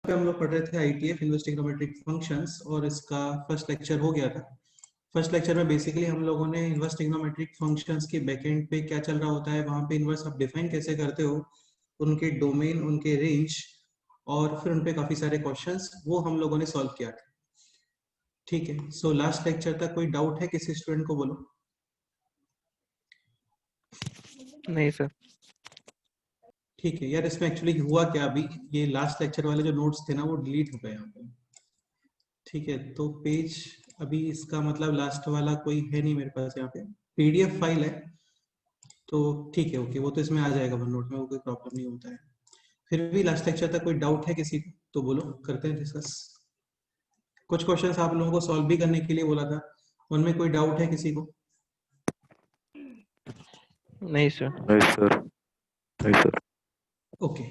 पे हम लोग पढ़ रहे थे आईटीएफ इनवर्स ट्रिग्नोमेट्रिक फंक्शंस और इसका फर्स्ट लेक्चर हो गया था। फर्स्ट लेक्चर में बेसिकली हम लोगों ने इनवर्स ट्रिग्नोमेट्रिक फंक्शंस के बैकएंड पे क्या चल रहा होता है, वहां पे इनवर्स आप डिफाइन कैसे करते हो, उनके डोमेन, उनके रेंज और फिर उनपे काफी सारे क्वेश्चंस वो हम लोगों ने सॉल्व किया था। ठीक है, सो लास्ट लेक्चर तक कोई डाउट है किसी स्टूडेंट को? बोलो। नहीं सर। ठीक है यार, इसमें एक्चुअली हुआ क्या, अभी ये लास्ट लेक्चर वाले जो नोट्स थे ना वो डिलीट हो गए यहाँ पे। ठीक है, तो पेज अभी इसका मतलब लास्ट वाला कोई है नहीं मेरे पास, यहाँ पे पीडीएफ फाइल है तो ठीक है, ओके, वो तो इसमें आ जाएगा वन नोट में, वो कोई प्रॉब्लम नहीं होता है। फिर भी लास्ट लेक्चर तक कोई डाउट है किसी को तो बोलो, करते हैं डिस्कस। कुछ क्वेश्चंस आप लोगों को सॉल्व भी करने के लिए बोला था, उनमें कोई डाउट है किसी को? नहीं सर। नहीं सर। नहीं सर। ओके,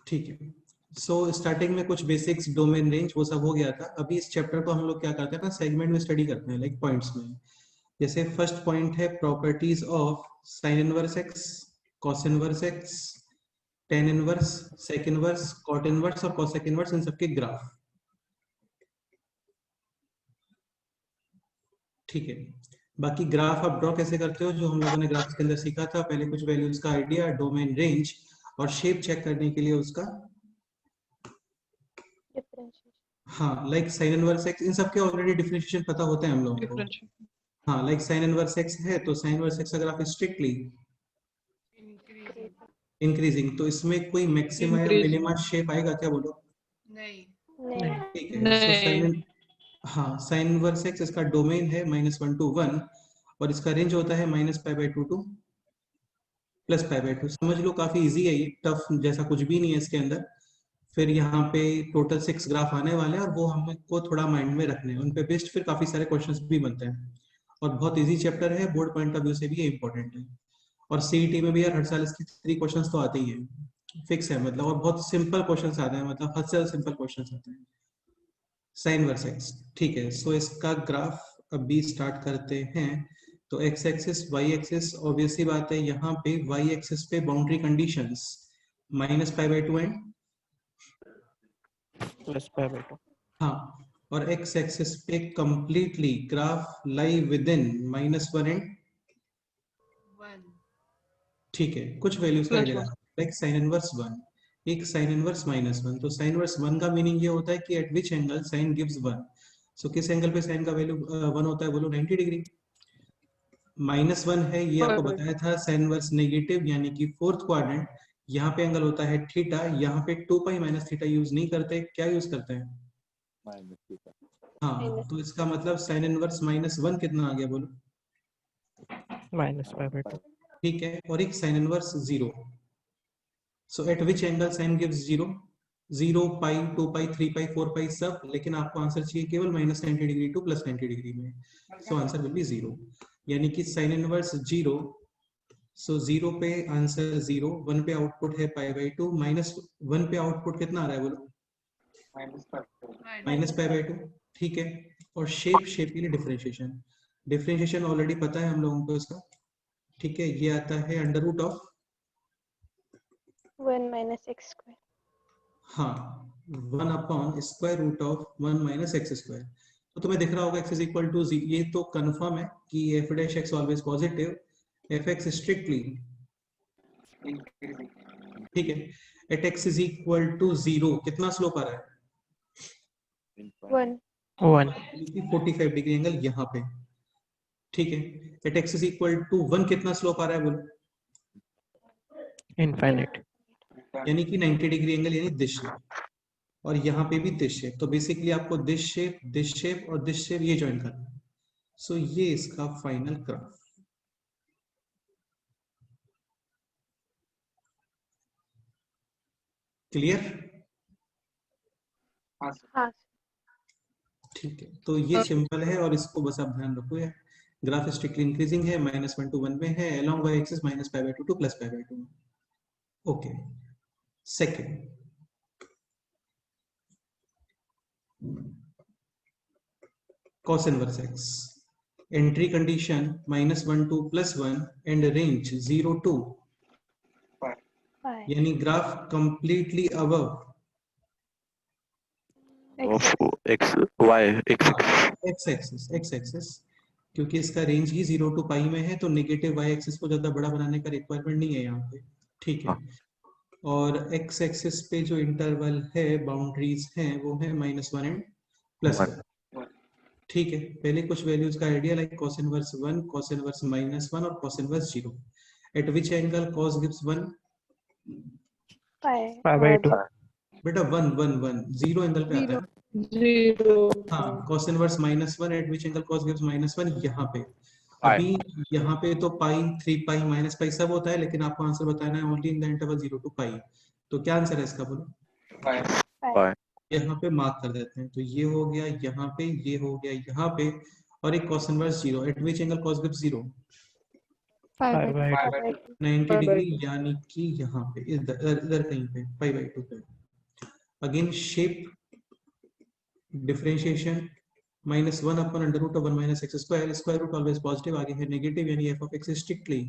ठीक है। सो स्टार्टिंग में कुछ बेसिक्स, डोमेन, रेंज, वो सब हो गया था। अभी इस चैप्टर को हम लोग क्या करते हैं ना, सेगमेंट में स्टडी करते हैं, लाइक पॉइंट्स में। जैसे फर्स्ट पॉइंट है properties of sine inverse x, cos inverse x, tan inverse, sec inverse, cot inverse और कॉसेक इनवर्स, इन सबके ग्राफ। ठीक है, बाकी ग्राफ आप ड्रॉ कैसे करते हो, जो हम लोगों ने ग्राफ्स के अंदर सीखा था पहले, कुछ वैल्यूज का आइडिया, डोमेन, रेंज और शेप चेक करने के लिए उसका, हाँ, लाइक साइन इनवर्स एक्स, इन सबके ऑलरेडी डिफरेंशिएशन पता होता है हम लोगों को। हाँ, लाइक साइन इनवर्स एक्स है तो साइन इनवर्स एक्स का ग्राफ स्ट्रिक्टली इंक्रीजिंग, तो इसमें कोई मैक्सिमा या मिनिमा शेप आएगा क्या, बोलो? नहीं। ठीक है, सो साइन, हाँ, साइन इनवर्स एक्स, इसका डोमेन है -1 to 1 और इसका रेंज होता है -π/2 टू +π/2। समझ लो काफी इजी है ये, टफ जैसा कुछ भी नहीं है इसके अंदर। फिर यहाँ पे टोटल 6 ग्राफ आने वाले हैं और वो हमको थोड़ा माइंड में रखने हैं, उन पे बेस्ड फिर काफी सारे क्वेश्चंस भी बनते हैं और बहुत इजी चैप्टर है, बोर्ड पॉइंट ऑफ व्यू से भी ये इंपॉर्टेंट है। और सीईटी में भी यार हर साल इसके 3 क्वेश्चंस तो आते ही है, फिक्स है मतलब, और बहुत सिंपल क्वेश्चंस आते हैं, मतलब हद से ज्यादा सिंपल क्वेश्चंस आते हैं। साइन वर्स एक्स, ठीक है, सो इसका ग्राफ अभी स्टार्ट करते हैं। तो x axis, y axis, obviously बात है यहाँ पे वाई एक्सिस पे बाउंड्री कंडीशंस -π/2 एंड +π/2। हाँ, और एक्स एक्सिस पे completely graph lie within -1 and, ठीक है, कुछ वैल्यूज का आइडिया, लाइक साइन इनवर्स 1, एक साइन इनवर्स -1, तो साइन इनवर्स 1 का मीनिंग ये होता है कि eight which angle sine gives 1। सो किस एंगल पे साइन का वैल्यू 1 होता है, बोलो? 90 डिग्री। -1 है, ये आपको बताया था, साइन इनवर्स नेगेटिव यानी कि फोर्थ क्वाड्रेंट, यहाँ पे एंगल होता है थीटा, यहाँ पे 2π - थीटा यूज नहीं करते, क्या यूज करते हैं? हाँ, तो इसका मतलब साइन इनवर्स -1 कितना आ गया, बोलो? -π/2। ठीक है, और एक sine inverse 0। So at which angle sine gives 0? 0π, 2π, 3π, 4π सब, लेकिन आपको आंसर चाहिए केवल -90 डिग्री टू +90 डिग्री में, सो आंसर विल बी 0, यानी कि साइन इनवर्स 0। सो 0 पे आंसर 0, 1 पे आउटपुट है π/2, -1 पे आउटपुट कितना आ रहा है, बोलो? -π/2, ठीक है। और शेप के लिए डिफरेंशिएशन ऑलरेडी पता है हम लोगों को इसका, ठीक है, ये आता है अंडर रूट ऑफ 1 - x²। हाँ, 1/√1 - x²। तो तुम्हें दिख रहा होगा x = 0, ये तो कंफर्म है कि f' always positive, fx strictly, ठीक है, एट x = 0 कितना स्लोप आ रहा है? 1। 45 डिग्री एंगल यहाँ पे, ठीक है। एट x = 1 कितना स्लोप आ रहा है, बोलो? इनफाइनाइट, यानी कि 90 डिग्री एंगल, यानी दिस शेप, और यहाँ पे भी दिस शेप, तो बेसिकली आपको दिस शेप और दिस शेप ये ज्वाइन करना है। सो ये इसका फाइनल ग्राफ, क्लियर? हाँ। ठीक है, तो ये सिंपल है और इसको बस आप ध्यान रखो यार, ग्राफ स्ट्रिक्टली इंक्रीजिंग है, -1 to 1 में है, along Y axis -π/2 to +π/2। Okay, second, cos inverse x, entry condition -1 to +1 and range 0 to, यानी graph completely above of X Y X X axis, क्योंकि इसका रेंज ही 0 to पाई में है तो negative Y axis को ज्यादा बड़ा बनाने का रिक्वायरमेंट नहीं है यहाँ पे, ठीक है। और एक्स एक्सिस पे जो इंटरवल है, बाउंड्रीज हैं, वो है -1 एंड +1, ठीक है। पहले कुछ वैल्यूज का idea like cos inverse 1, cos inverse -1 और cos inverse 0, at which angle cos gives 1, π/2 बेटा 1 1 1 0 एंगल पे आता है। 0 हाँ, cos inverse -1 eight which angle cos gives -1, यहाँ पे अभी यहाँ पे तो पाई 3 पाई -पाई सब होता है, लेकिन आपको आंसर बताना है only in the interval 0 to पाई। तो क्या आंसर है इसका, बोलो। पाई यहाँ पे मार्क कर देते हैं, तो ये हो गया यहाँ पे, ये हो गया यहाँ पे, और एक cos inverse 0 at which angle cos gives 0, π/2 90 degree, यानी कि यहाँ पे इधर कहीं पे π/2 पे। Again shape differentiation -1 upon √1 - x square, square root always positive, आगे है नेगेटिव, यानी f of x strictly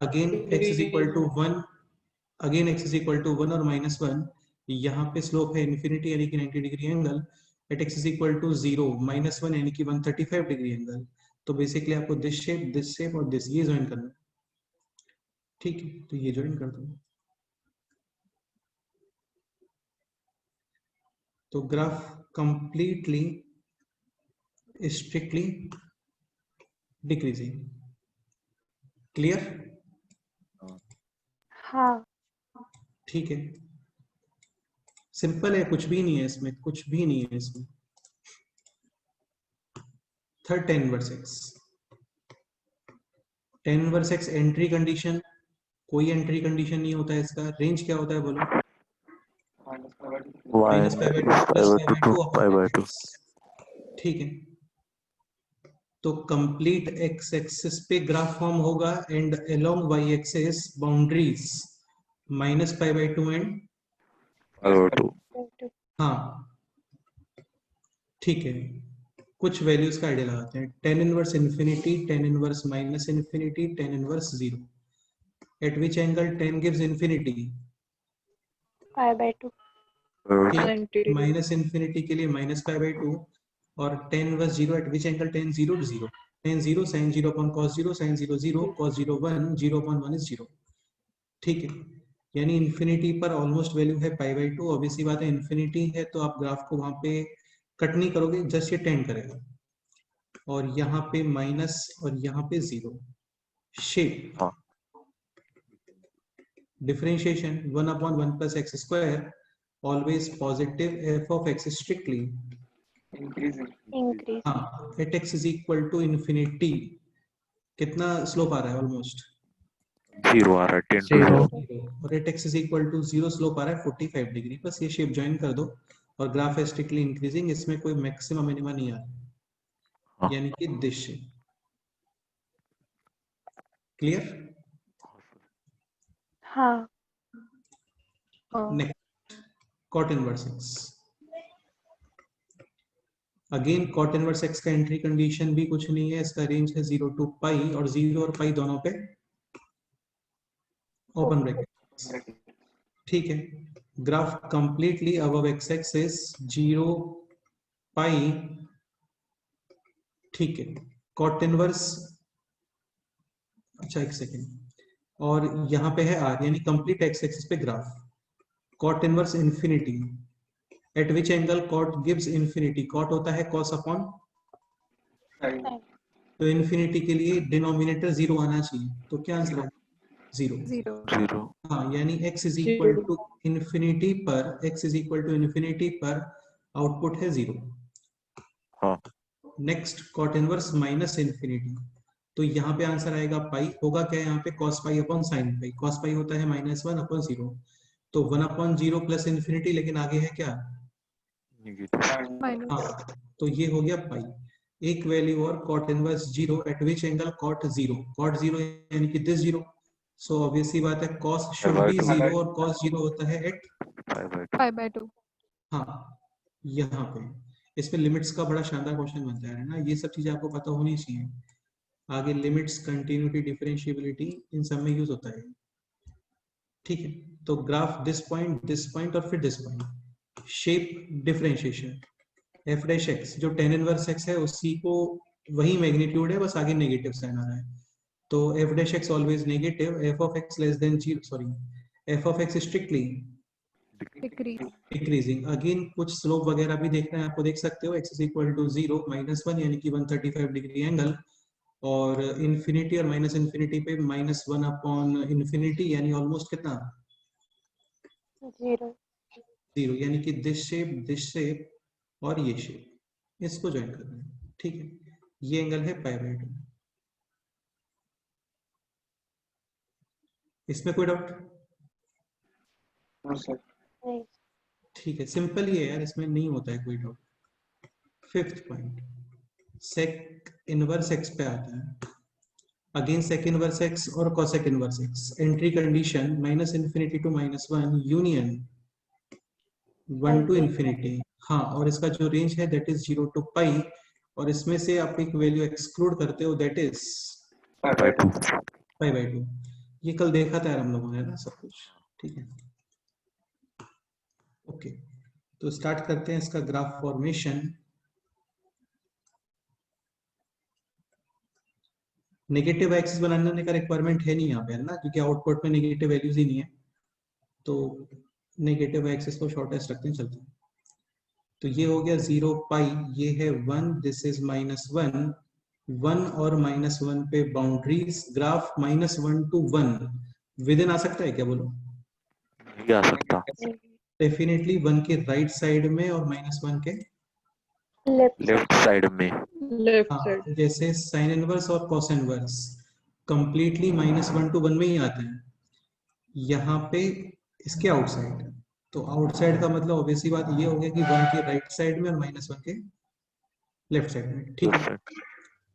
again x is equal to 1, again x is equal to 1 और -1, यहाँ पे स्लोप है इन्फिनिटी यानी कि 90 degree angle, at x is equal to 0 -1 यानी कि 135 डिग्री एंगल। तो बेसिकली आपको दिस शेप और दिस ये ज्वाइन करना है, ठीक है। तो ये ज्वाइन कर दो, तो graph completely strictly decreasing, clear, हाँ ठीक है। सिंपल है, कुछ भी नहीं है इसमें, कुछ भी नहीं है इसमें। Third tan inverse x entry condition, कोई एंट्री कंडीशन नहीं होता है इसका। रेंज क्या होता है बोलो, वाई -π/2 ठीक है। तो कंप्लीट x एक्सिस पे ग्राफ फॉर्म होगा and along y axis boundaries -π/2 and हाँ, ठीक है। कुछ वैल्यूज का आइडिया लगाते हैं, tan inverse infinity, tan inverse -infinity, tan inverse 0, at which angle tan gives infinity, π/2 minus infinity के लिए -π/2, और tan inverse 0 at which angle tan 0 0, tan 0 sin 0 upon cos 0, sin 0 0, cos 0 1, 0 upon 1 is 0, ठीक है। यानी infinity पर almost value है π/2, obviously बात है इंफिनिटी है तो आप ग्राफ को वहां पे कट नहीं करोगे, जस्ट ये टेंड करेगा, और यहाँ पे माइनस और यहाँ पे 0, shape differentiation 1/1 + x square always positive, f of x strictly increase हाँ, at x is equal to infinity, कितना स्लोप आ रहा है, ऑलमोस्ट 0 आ रहा है, 10 to 0, और at x is equal to 0 slope आ रहा है 45 डिग्री। बस ये शेप ज्वाइन कर दो और ग्राफ है स्ट्रिक्टली इंक्रीजिंग, इसमें कोई मैक्सिमम मिनिमा नहीं आ रहा, यानी कि दिस शेप, क्लियर। हाँ next cot inverse x, again cot inverse x का एंट्री कंडीशन भी कुछ नहीं है, इसका रेंज है 0 to पाई, और 0 और पाई दोनों पे ओपन ब्रैकेट, ठीक है। Graph completely above x axis 0 पाई, ठीक है। cot इनवर्स, अच्छा एक सेकेंड, और यहाँ पे है r, यानी कंप्लीट x एक्सिस पे graph cot inverse infinity, at which angle cot gives infinity, cot होता है cos अपॉन, तो इंफिनिटी के लिए डिनोमिनेटर 0 आना चाहिए, तो क्या आंसर है, 0। हाँ, यानी x is equal to infinity पर, x is equal to infinity पर आउटपुट है 0। Next cot inverse minus infinity, तो यहाँ पे आंसर आएगा पाई, होगा क्या यहाँ पे cos पाई अपॉन sin पाई, cos पाई होता है -1/0, तो 1/0 प्लस इंफिनिटी, लेकिन आगे है क्या, हाँ, तो ये हो गया पाई। एक वैल्यू और cot inverse 0 at which angle cot 0 यानी कि दिस 0, सो ऑब्वियसली बात है cos शुड बी 0 और cos 0 होता है एट π/2 हाँ, यहाँ पे इसमें लिमिट्स का बड़ा शानदार क्वेश्चन बनता है ना, ये सब चीजें आपको पता होनी चाहिए। आगे लिमिट्स, कंटिन्यूटी, डिफरेंशिएबिलिटी, इन सब में यूज होता है, ठीक है। तो ग्राफ दिस पॉइंट और फिर this point, shape differentiation, F dash x जो टेन इनवर्स एक्स है उसी को वही मैग्नीट्यूड है, बस आगे नेगेटिव साइन आ रहा है, तो F dash x always negative, F of x less than zero, sorry F of x strictly decreasing. Again कुछ स्लोप वगैरह भी देखना है आपको, देख सकते हो एक्स इज इक्वल टू 0 -1 यानी कि 135 डिग्री एंगल, और इन्फिनिटी और माइनस इन्फिनिटी पे -1 अपॉन इन्फिनिटी यानी ऑलमोस्ट कितना 0 यानी कि दिस शेप और ये शेप, इसको ज्वाइन करना है, ठीक है। ये एंगल है π/2। इसमें कोई डाउट? नहीं ठीक है, सिंपल ही है यार, इसमें नहीं होता है कोई doubt. Fifth point, sec inverse x पे आता है। अगेन सेक इनवर्स एक्स और cosec inverse x, entry condition -∞ to -1 union 1 to ∞। हाँ, और इसका जो रेंज है दैट इज 0 to π, और इसमें से आप एक वैल्यू एक्सक्लूड करते हो दैट इज π/2। ये कल देखा था यार हम लोगों ने ना सब कुछ, ठीक है। ओके, तो स्टार्ट करते हैं इसका ग्राफ फॉर्मेशन। नेगेटिव एक्सिस बनाने का रिक्वायरमेंट है नहीं यहाँ पे, है ना, क्योंकि आउटपुट में नेगेटिव वैल्यूज ही नहीं है, तो नेगेटिव एक्सिस को शॉर्टेस्ट रखते हैं, चलते हैं। तो ये हो गया 0 π, ये है 1, दिस इज -1, 1 और -1 पे boundaries, graph -1 to 1 within आ सकता है क्या, बोलो? नहीं आ सकता। डेफिनेटली 1 के राइट साइड में और -1 के लेफ्ट साइड में। हाँ, जैसे साइन इनवर्स और कॉस इनवर्स कंप्लीटली -1 to 1 में ही आते हैं, यहाँ पे इसके आउटसाइड, तो आउटसाइड का मतलब ऑब्वियसली बात ये हो गया कि 1 के राइट साइड में और -1 के लेफ्ट साइड में, ठीक है।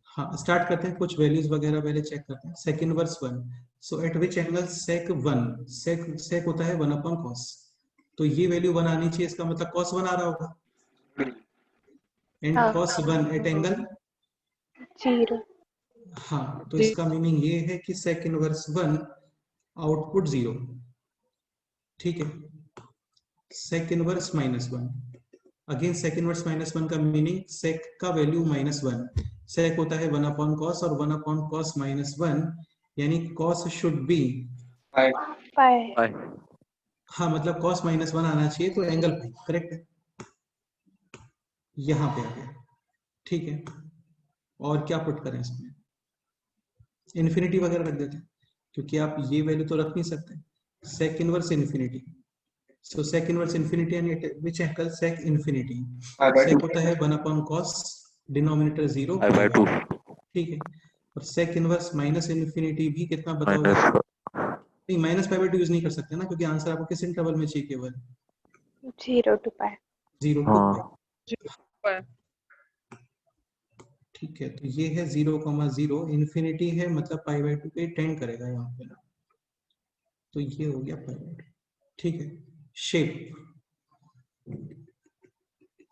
हाँ, स्टार्ट करते हैं, कुछ वैल्यूज वगैरह पहले चेक करते हैं। Sec inverse 1, so at which angle sec 1, sec होता है 1/cos, तो ये वैल्यू 1 आनी चाहिए, इसका मतलब cos 1 आ रहा होगा, एंड cos 1 एट एंगल 0। हाँ, तो इसका मीनिंग ये है कि सेक इनवर्स 1 आउटपुट 0, ठीक है। Sec inverse -1, again sec inverse -1 का मीनिंग सेक का वैल्यू -1, सेक होता है 1/cos और 1/cos -1 यानी cos शुड बी पाई। हाँ, मतलब cos -1 आना चाहिए, तो एंगल पाई करेक्ट है, यहाँ पे आ गया, ठीक है। और क्या पुट करें इसमें, इन्फिनिटी वगैरह रख देते हैं, क्योंकि आप ये वैल्यू तो रख नहीं सकते। सेक इनवर्स इन्फिनिटी, सो सेक इनवर्स इन्फिनिटी यानी विच एंगल सेक इन्फिनिटी, सेक होता है 1/cos, डिनोमिनेटर 0, π/2, ठीक है। और सेक इनवर्स -∞ भी कितना बताओगे? नहीं, -π/2 यूज नहीं कर सकते ना, क्योंकि आंसर आपको किस इंटरवल में चाहिए, केवल 0 to π। 0 to हाँ। π, ठीक है। तो ये है 0,0, इन्फिनिटी है मतलब π/2 पे टेंड करेगा यहाँ पे ना, तो ये हो गया π/2, ठीक है। शेप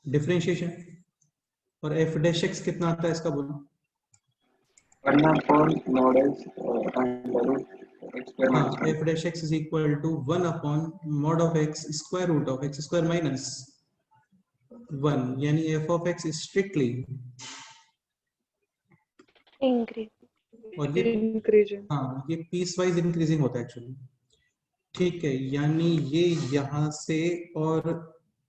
डिफरेंशिएशन, और एफ डैश एक्स कितना आता है इसका, बोलो? 1/mod x²। हाँ, f dash x is equal to 1/mod of x square root of x square minus 1, यानी f of x strictly increase और ये हाँ, ये पीस वाइज इंक्रीजिंग होता है एक्चुअली, ठीक है। यानी ये यहाँ से और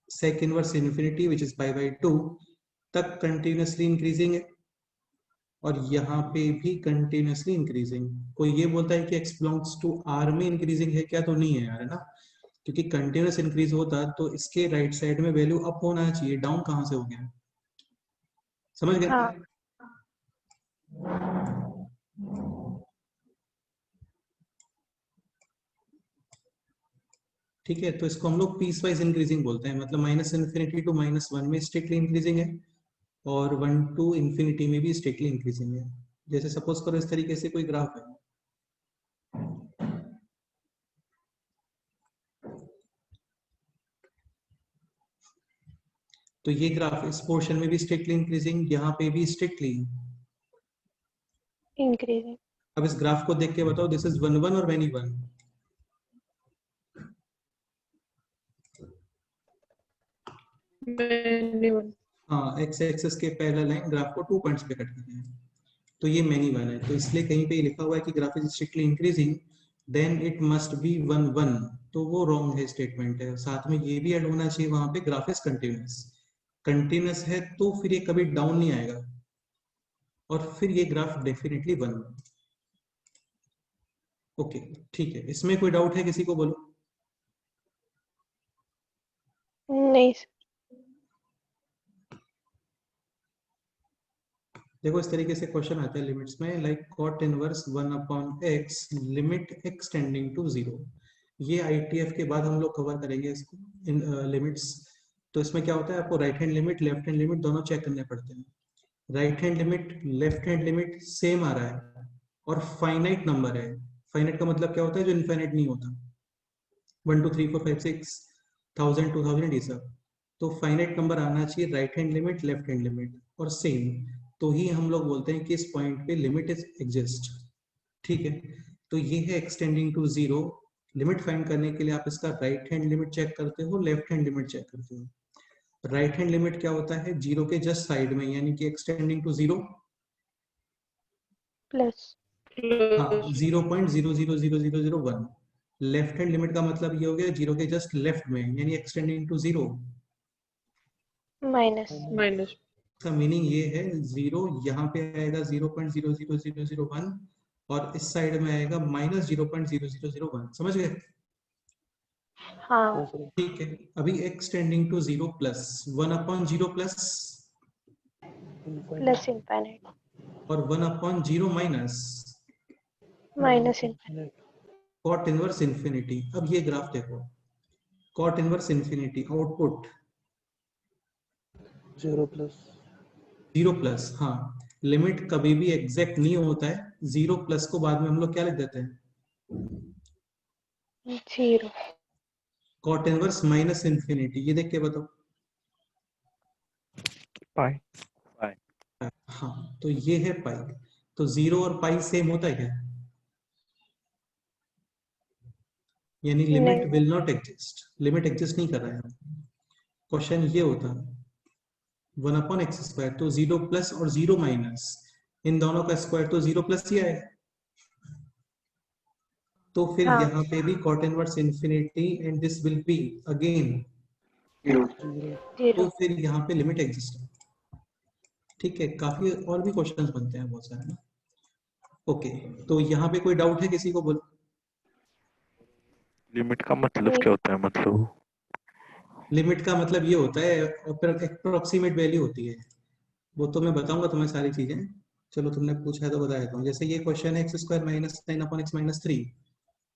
sec inverse infinity which is π/2 तक कंटिन्यूअसली इंक्रीजिंग है, और यहाँ पे भी कंटिन्यूअसली इंक्रीजिंग। कोई ये बोलता है कि x बिलोंग्स टू r में इंक्रीजिंग है क्या, तो नहीं है यार, है ना, क्योंकि कंटिन्यूअस इंक्रीज होता तो इसके राइट साइड में वैल्यू अप होना चाहिए, डाउन कहाँ से हो गया, समझ गए? हाँ। ठीक है, तो इसको हम लोग पीस वाइज इंक्रीजिंग बोलते हैं, मतलब -∞ to -1 में स्ट्रिक्टली इंक्रीजिंग है, और 1 to ∞ में भी स्ट्रिक्टली इंक्रीजिंग है। जैसे सपोज करो इस तरीके से कोई ग्राफ है, तो ये ग्राफ इस पोर्शन में भी स्ट्रिक्टली इंक्रीजिंग, यहाँ पे भी स्ट्रिक्टली इंक्रीजिंग। अब इस ग्राफ को देख के बताओ, दिस इज 1 1 और वेनी 1, हाँ, एक्स एक्सिस के पैरेलल लाइन ग्राफ को 2 पॉइंट्स पे कट कर रहे हैं, तो ये मैनी वन है। तो इसलिए कहीं पे लिखा हुआ है कि graph is strictly increasing then it must be 1 1, तो वो रॉन्ग है स्टेटमेंट है। साथ में ये भी ऐड होना चाहिए वहां पे ग्राफ इज कंटिन्यूअस। कंटिन्यूअस है तो फिर ये कभी डाउन नहीं आएगा, और फिर ये ग्राफ डेफिनेटली 1 ओके ठीक है। इसमें कोई डाउट है किसी को, बोलो। नहीं सर। देखो इस तरीके से क्वेश्चन आता है लिमिट्स में, like cot inverse 1/x limit x tending to 0। ये आईटीएफ के बाद हम लोग कवर करेंगे इसको इन लिमिट्स। तो इसमें क्या होता है, आपको right hand limit left hand limit दोनों चेक करने पड़ते हैं। Right hand limit left hand limit same आ रहा है और फाइनाइट नंबर है। फाइनाइट का मतलब क्या होता है, जो इनफाइनाइट नहीं होता, 1 2 3 4 5 6 1000 2000 ये सब। तो फाइनाइट नंबर आना चाहिए right hand limit left hand limit और सेम, तो ही हम लोग बोलते हैं कि इस पॉइंट पे लिमिट इज एग्जिस्ट। ठीक है, तो ये है एक्सटेंडिंग टू 0। लिमिट फाइंड करने के लिए आप इसका राइट हैंड लिमिट चेक करते हो, लेफ्ट हैंड लिमिट चेक करते हो। राइट हैंड लिमिट क्या होता है, 0 के जस्ट साइड में, यानी कि एक्सटेंडिंग टू 0 प्लस। हाँ 0.000001। लेफ्ट हैंड लिमिट का मतलब ये हो गया 0 के जस्ट लेफ्ट में, यानी एक्सटेंडिंग टू 0। माइनस। का मीनिंग ये है 0 यहाँ पे आएगा 0.00001 और इस साइड में आएगा -0.0001। समझ गए? हाँ। ठीक है, अभी x tending to 0 plus 1/0 plus plus infinite और 1/0 minus minus infinite. Cot inverse infinity. अब ये ग्राफ देखो, cot inverse infinity output 0 plus. हाँ, लिमिट कभी भी एग्जैक्ट नहीं होता है, 0 प्लस को बाद में हम लोग क्या लिख देते हैं, 0। Cot inverse minus infinity. ये देख के बताओ। पाई। हाँ, तो ये है पाई। तो 0 और पाई सेम होता है क्या? यानी limit will not exist, limit exist नहीं कर रहा है। क्वेश्चन ये होता 1/x², तो 0 प्लस और 0 माइनस, इन दोनों का स्क्वायर तो 0 प्लस ही आएगा। तो फिर हाँ। यहाँ पे भी cot inverse infinity and this will be again 0, तो फिर यहाँ पे लिमिट एग्जिस्ट है। ठीक है, काफी और भी क्वेश्चंस बनते हैं बहुत सारे ना। ओके, तो यहाँ पे कोई डाउट है किसी को, बोलो। लिमिट का मतलब क्या होता है? मतलब लिमिट का मतलब ये होता है अप्रोक्सीमेट वैल्यू होती है, वो तो मैं बताऊंगा तुम्हें सारी चीजें। चलो तुमने पूछा है तो बता देता हूँ। जैसे ये क्वेश्चन है x² - 9/x-3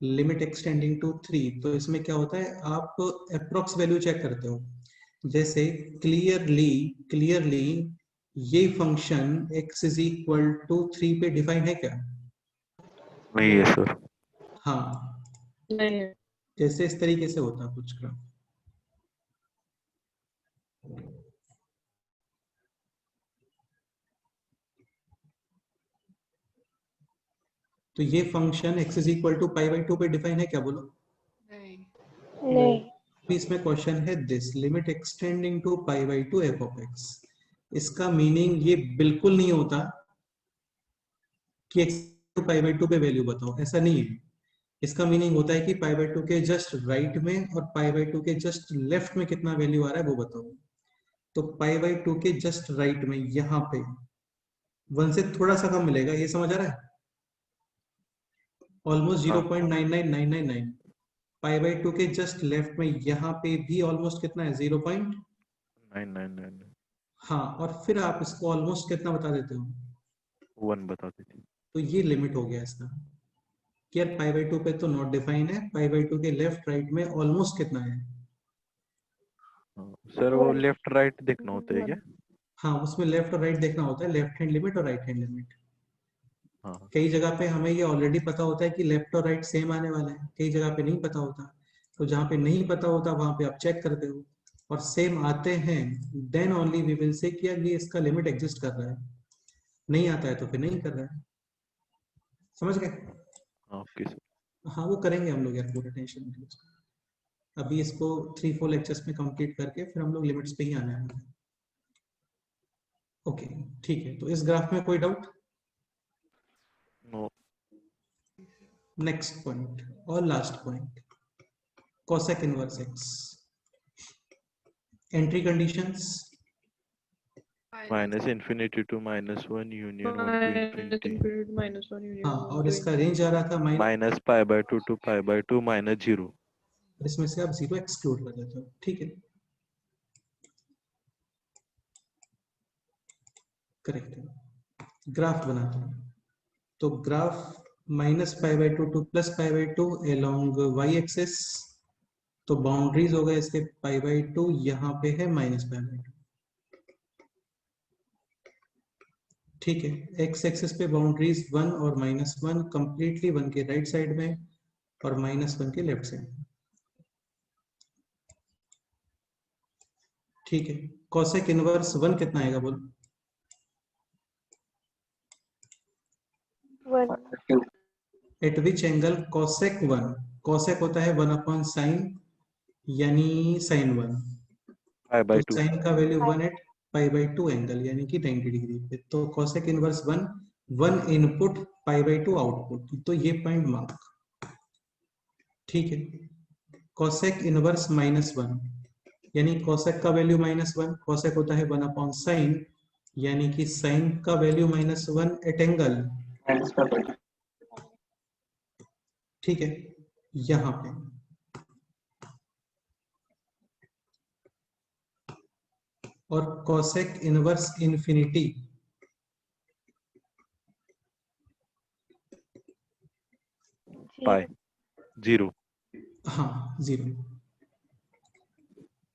limit x tending to 3, तो इसमें क्या होता है, आप अप्रोक्स वैल्यू चेक करते हो। जैसे क्लियरली ये फंक्शन x = 3 पे डिफाइन है क्या? नहीं है सर। हाँ, नहीं। जैसे इस तरीके से होता कुछ ग्राफ। तो ये फंक्शन x = π/2 पे डिफाइन है क्या, बोलो। नहीं। इसमें क्वेश्चन है this limit x tending to π/2 f(x). इसका मीनिंग ये बिल्कुल नहीं होता कि x π/2 पे वैल्यू बताओ, ऐसा नहीं है। इसका मीनिंग होता है कि π/2 के जस्ट राइट में और π/2 के जस्ट लेफ्ट में कितना वैल्यू आ रहा है वो बताओ। तो π/2 के जस्ट राइट में यहाँ पे 1 से थोड़ा सा कम मिलेगा, ये समझ आ रहा है, ऑलमोस्ट 0.99999। π/2 के जस्ट लेफ्ट में यहाँ पे भी ऑलमोस्ट कितना है, 0.999। हाँ, और फिर आप इसको ऑलमोस्ट कितना बता देते हो, 1 बता देती। तो ये लिमिट हो गया इसका कि यार π/2 पे तो नॉट डिफाइन है, π/2 के लेफ्ट राइट में ऑलमोस्ट कितना है। सर वो लेफ्ट राइट देखना होता है क्या? हाँ, उसमें लेफ्ट और राइट देखना होता है, लेफ्ट हैंड लिमिट और राइट हैंड लिमिट। हाँ कई जगह पे हमें ये ऑलरेडी पता होता है कि लेफ्ट और राइट सेम आने वाला है, कई जगह पे नहीं पता होता। तो जहाँ पे नहीं पता होता वहां पे आप चेक करते हो और सेम आते हैं, then only we will say कि ये इसका लिमिट एग्जिस्ट कर रहा है। नहीं आता है तो फिर नहीं कर रहा है। समझ गए? Okay sir. हाँ, वो करेंगे हम लोग यार, पूरा टेंशन नहीं लो। अभी इसको 3-4 लेक्चर्स में कंप्लीट करके फिर हम लोग लिमिट्स पे ही आने वाले हैं। ओके ठीक है, तो इस ग्राफ में कोई डाउट? नो। नेक्स्ट पॉइंट और last point, cosec inverse x। Entry conditions minus infinity to -1 union 1 to infinity -1 union हाँ, 1 और to इसका रेंज आ रहा था -π/2 to π/2 -0। इसमें से आप 0 एक्सक्लूड कर देते हो, ठीक है, करेक्ट है। ग्राफ बनाते हैं, तो graph -π/2 to +π/2 along y axis, तो बाउंड्रीज हो गए इसके π/2, यहाँ पे है -π/2, ठीक है। x एक्सिस पे बाउंड्रीज 1 और -1, कंप्लीटली 1 के राइट साइड में और -1 के लेफ्ट साइड में, ठीक है। cosec इनवर्स 1 कितना आएगा बोलो? 1 eight which angle cosec 1, cosec होता है 1/sin, यानी sin 1, तो π/2 sin का वैल्यू 1 एट π/2 एंगल यानी कि 90 डिग्री पे, तो cosec इनवर्स 1 इनपुट π/2 आउटपुट, तो ये पॉइंट मार्क, ठीक है। cosec इनवर्स -1 यानी cosec का वैल्यू -1, cosec होता है 1/sin, यानी कि sin का वैल्यू -1 एट एंगल, ठीक है, यहां पे। और cosec इनवर्स इंफिनिटी π 0। हाँ 0।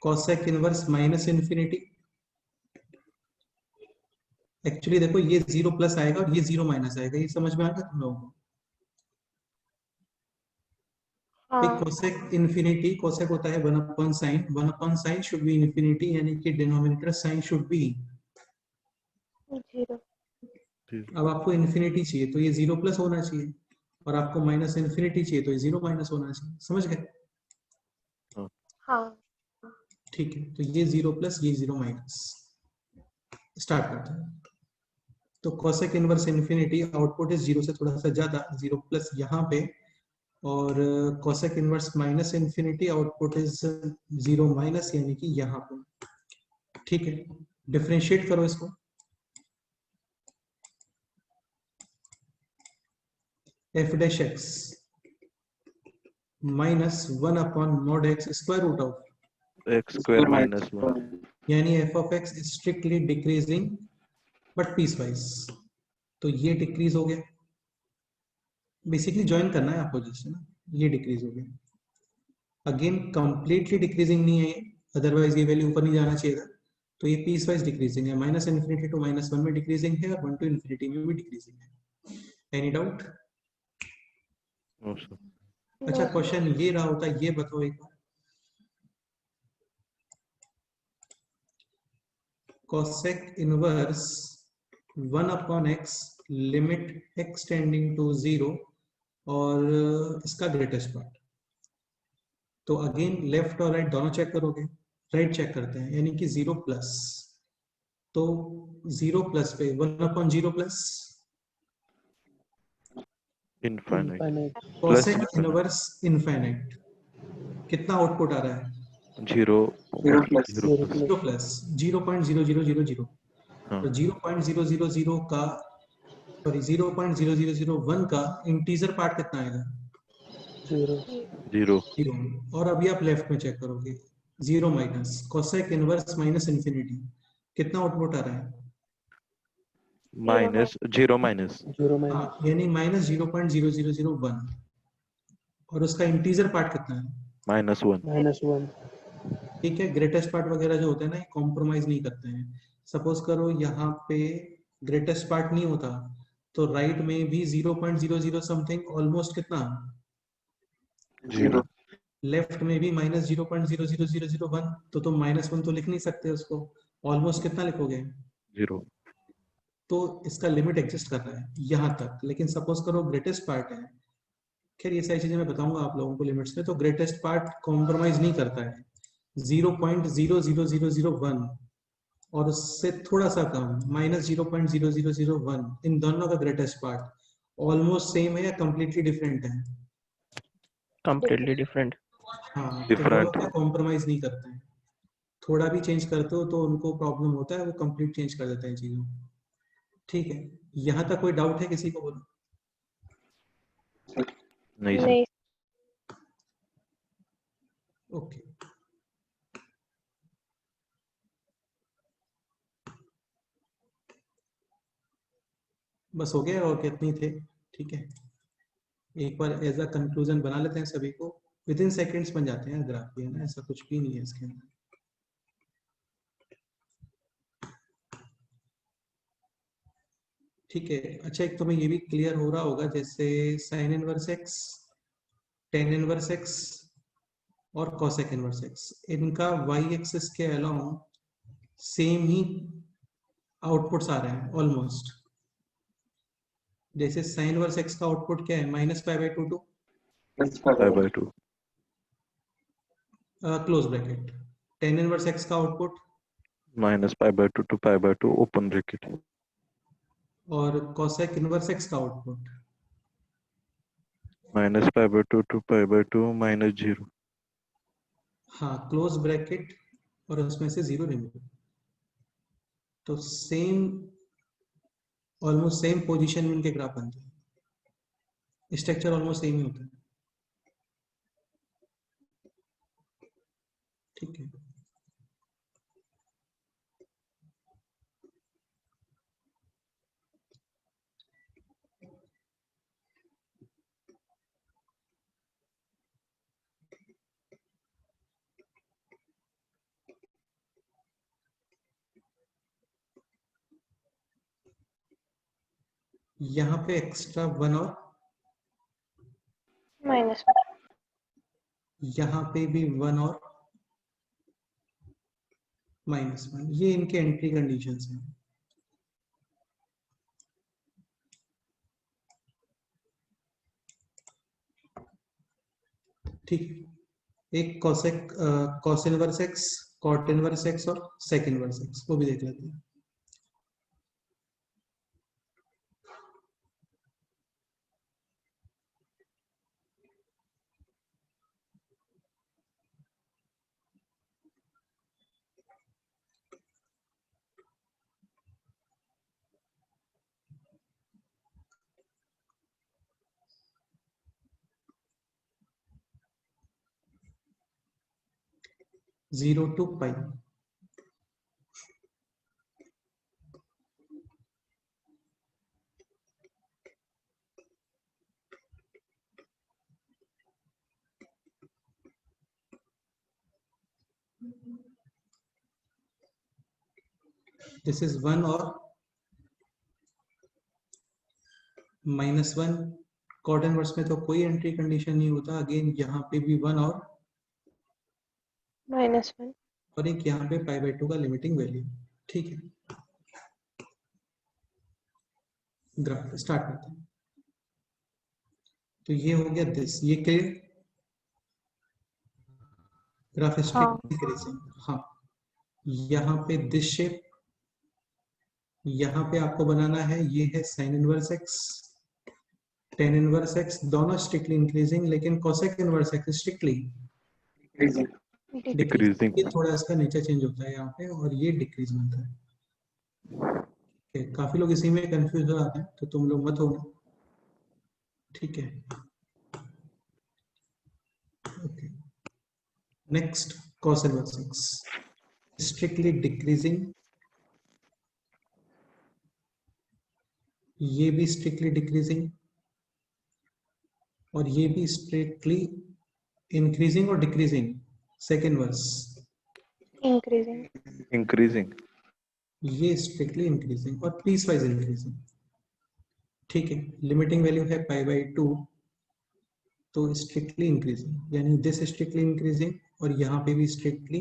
cosec inverse minus infinity, actually देखो ये 0 प्लस आएगा और ये 0 माइनस आएगा, ये समझ में आ गया तुम लोगों को? हाँ cosec इंफिनिटी, cosec होता है 1/sin, 1/sin should be infinity, यानी कि डिनोमिनेटर साइन शुड बी, 0 अब आपको इंफिनिटी चाहिए तो ये 0 प्लस होना चाहिए, और आपको माइनस इंफिनिटी चाहिए तो ये 0 माइनस होना चाहिए, समझ गए? हाँ ठीक है, तो ये 0 प्लस ये 0 माइनस, स्टार्ट करते हैं। तो cosec inverse infinity output is 0 से थोड़ा सा ज्यादा, 0 प्लस यहाँ पे, और cosec inverse minus infinity output is 0 minus, यानी कि यहाँ पे, ठीक है। डिफरेंशिएट करो इसको, f dash x -1/mod x square root of x² -1। यानी f ऑफ x is strictly decreasing but piecewise, तो ये डिक्रीज हो गया, बेसिकली ज्वाइन करना है आपको जैसे ना, ये डिक्रीज हो गया, अगेन कंप्लीटली डिक्रीजिंग नहीं है, अदरवाइज ये वैल्यू ऊपर नहीं जाना चाहिए था, तो ये पीस वाइज डिक्रीजिंग है, -∞ to -1 में डिक्रीजिंग है और 1 to infinity में भी डिक्रीजिंग है। Any doubt? No sir. अच्छा, क्वेश्चन ये रहा होता, ये बताओ एक बार, cosec इनवर्स 1/x limit x tending to 0 और इसका ग्रेटेस्ट पार्ट, तो अगेन लेफ्ट और राइट दोनों चेक करोगे, राइट चेक करते हैं, यानी कि 0 प्लस, तो 0 प्लस पे 1/0 plus infinite cosec inverse infinite, कितना आउटपुट आ रहा है? 0 0 प्लस 0.0000, हाँ तो 0.000 का, सॉरी 0.0001 का इंटीजर पार्ट कितना आएगा? 0। 0। और अभी आप लेफ्ट में चेक करोगे, 0 minus cosec inverse minus infinity, कितना आउटपुट आ रहा है? -0 माइनस हाँ, यानी -0.0001, और उसका इंटीजर पार्ट कितना है? -1। ठीक है, ग्रेटेस्ट पार्ट वगैरह जो होते हैं ना, ये कॉम्प्रोमाइज नहीं करते हैं। सपोज करो यहाँ पे ग्रेटेस्ट पार्ट नहीं होता, तो राइट में भी 0.00 समथिंग, ऑलमोस्ट कितना, 0। लेफ्ट में भी -0.00001, तो तुम -1 तो लिख नहीं सकते उसको, ऑलमोस्ट कितना लिखोगे? 0। तो इसका लिमिट एग्जिस्ट कर रहा है यहाँ तक, लेकिन सपोज करो ग्रेटेस्ट पार्ट है, खैर ये सारी चीजें मैं बताऊंगा आप लोगों को लिमिट्स में। तो ग्रेटेस्ट पार्ट कॉम्प्रोमाइज नहीं करता है, 0.00001 और उससे थोड़ा सा कम -0.0001, इन दोनों का ग्रेटेस्ट पार्ट ऑलमोस्ट सेम है या कंप्लीटली डिफरेंट है? Completely different. हाँ, तो वो Different. लोग कॉम्प्रोमाइज नहीं करते हैं। थोड़ा भी चेंज करते हो तो उनको प्रॉब्लम होता है, वो कंप्लीट चेंज कर देते हैं चीजों। ठीक है, यहाँ तक कोई डाउट है किसी को? बोलो। नहीं सर। नहीं ओके, बस हो गया और कितनी थे? ठीक है, एक बार एज अ कंक्लूजन बना लेते हैं सभी को। विद इन सेकेंड्स बन जाते हैं ग्राफ ये ना, ऐसा कुछ भी नहीं है इसके अंदर। ठीक है, अच्छा एक तुम्हें ये भी क्लियर हो रहा होगा, जैसे sine inverse x, tan inverse x और कॉसेक इनवर्स एक्स, इनका वाई एक्सिस के अलोंग सेम ही आउटपुट्स आ रहे हैं ऑलमोस्ट। जैसे साइन इनवर्स एक्स का आउटपुट क्या है, -π/2 to π/2 close bracket. Tan inverse X का आउटपुट -π/2 to π/2 open bracket. और कॉसेक इनवर्स एक्स का आउटपुट -π/2 to π/2 -0. हाँ, क्लोज ब्रैकेट और उसमें से 0 रिमूव। तो सेम, ऑलमोस्ट सेम पोजीशन में इनके ग्राफ बनते हैं, स्ट्रक्चर ऑलमोस्ट सेम ही होता है। ठीक है, यहाँ पे एक्स्ट्रा 1 और माइनस यहाँ पे भी 1 और -1, ये इनके एंट्री कंडीशंस हैं। ठीक है, एक cosec cos inverse x, cot inverse x और सेक इनवर्स एक्स, वो भी देख लेते हैं। Zero to pi, this is 1 और -1। कॉट इनवर्स में तो कोई एंट्री कंडीशन नहीं होता, अगेन यहाँ पे भी 1 -1 और एक यहाँ पे π/2 का लिमिटिंग वैल्यू। ठीक है, ग्राफ स्टार्ट करते हैं। तो ये हो गया दिस, ये क्लियर? ग्राफ हाँ इंक्रीजिंग। हाँ, यहाँ पे दिस शेप, यहाँ पे आपको बनाना है, ये है sign inverse x, tan inverse x, दोनों स्ट्रिक्टली इंक्रीजिंग, लेकिन cosec inverse x strictly decreasing. Decreasing. ये थोड़ा इसका नेचर चेंज होता है यहाँ पे, और ये डिक्रीज बनता है। काफी लोग इसी में कंफ्यूज हो जाते हैं, तो तुम लोग मत होना। ठीक है, okay. Next cos inverse x, strictly decreasing, ये भी स्ट्रिक्टली डिक्रीजिंग, और ये भी स्ट्रिक्टली इंक्रीजिंग और decreasing. Sec inverse, increasing Increasing. ये स्ट्रिक्टली इंक्रीजिंग और पीस वाइज इंक्रीजिंग। ठीक है, लिमिटिंग वैल्यू है π/2, तो स्ट्रिक्टली इंक्रीजिंग, यानी दिस स्ट्रिक्टली इंक्रीजिंग और यहाँ पे भी स्ट्रिक्टली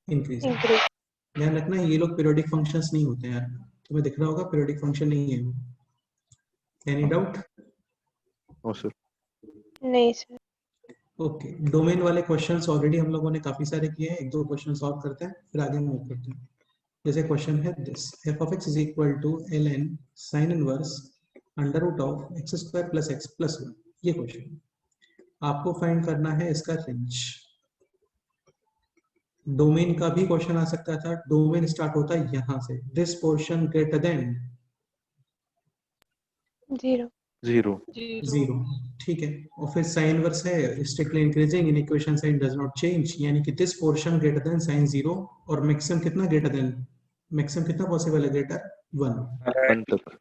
इंक्रीजिंग। इंक्रीज ध्यान रखना ये लोग पीरियोडिक फंक्शंस नहीं होते हैं यार, तुम्हें दिख रहा होगा पीरियोडिक फंक्शन नहीं है वो। Any doubt? No sir. नहीं सर। ओके, डोमेन वाले क्वेश्चंस ऑलरेडी हम लोगों ने काफी सारे किए हैं, एक दो क्वेश्चन सॉल्व करते हैं फिर आगे मूव करते हैं। जैसे क्वेश्चन है this, f of x is equal to ln sin inverse under root of x square plus x plus 1। ये क्वेश्चन आपको फाइंड करना है इसका रेंज। डोमेन का भी क्वेश्चन आ सकता था, डोमेन स्टार्ट होता है यहां से, दिस पोर्शन ग्रेटर देन 0। 0। 0, ठीक है। और फिर साइन इनवर्स है strictly increasing inequation sign does not change, यानी कि this portion greater than sine 0 और मैक्सिमम कितना ग्रेटर देन, मैक्सिमम कितना पॉसिबल है, ग्रेटर 1। 1 तक।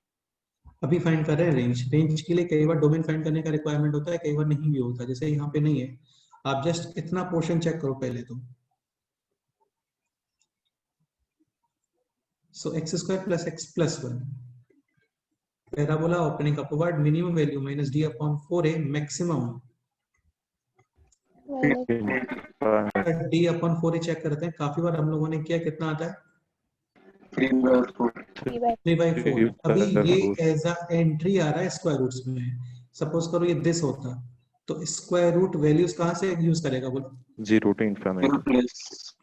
अभी फाइंड कर रहे हैं रेंज। रेंज के लिए कई बार डोमेन फाइंड करने का रिक्वायरमेंट होता है, कई बार नहीं भी होता, जैसे यहाँ पे नहीं है। आप जस्ट इतना पोर्शन चेक करो पहले तो। So X square plus x plus 1, parabola opening upward, minimum value minus D upon 4a, maximum D upon 4a check करते हैं। काफी बार हम लोगों ने किया, कितना आता है 3/4। अभी ये एज अ एंट्री आ रहा है स्क्वायर रूट्स में। सपोज करो ये दिस होता तो स्क्वायर रूट वैल्यूज कहां से यूज करेगा, बोलो 0 to infinity।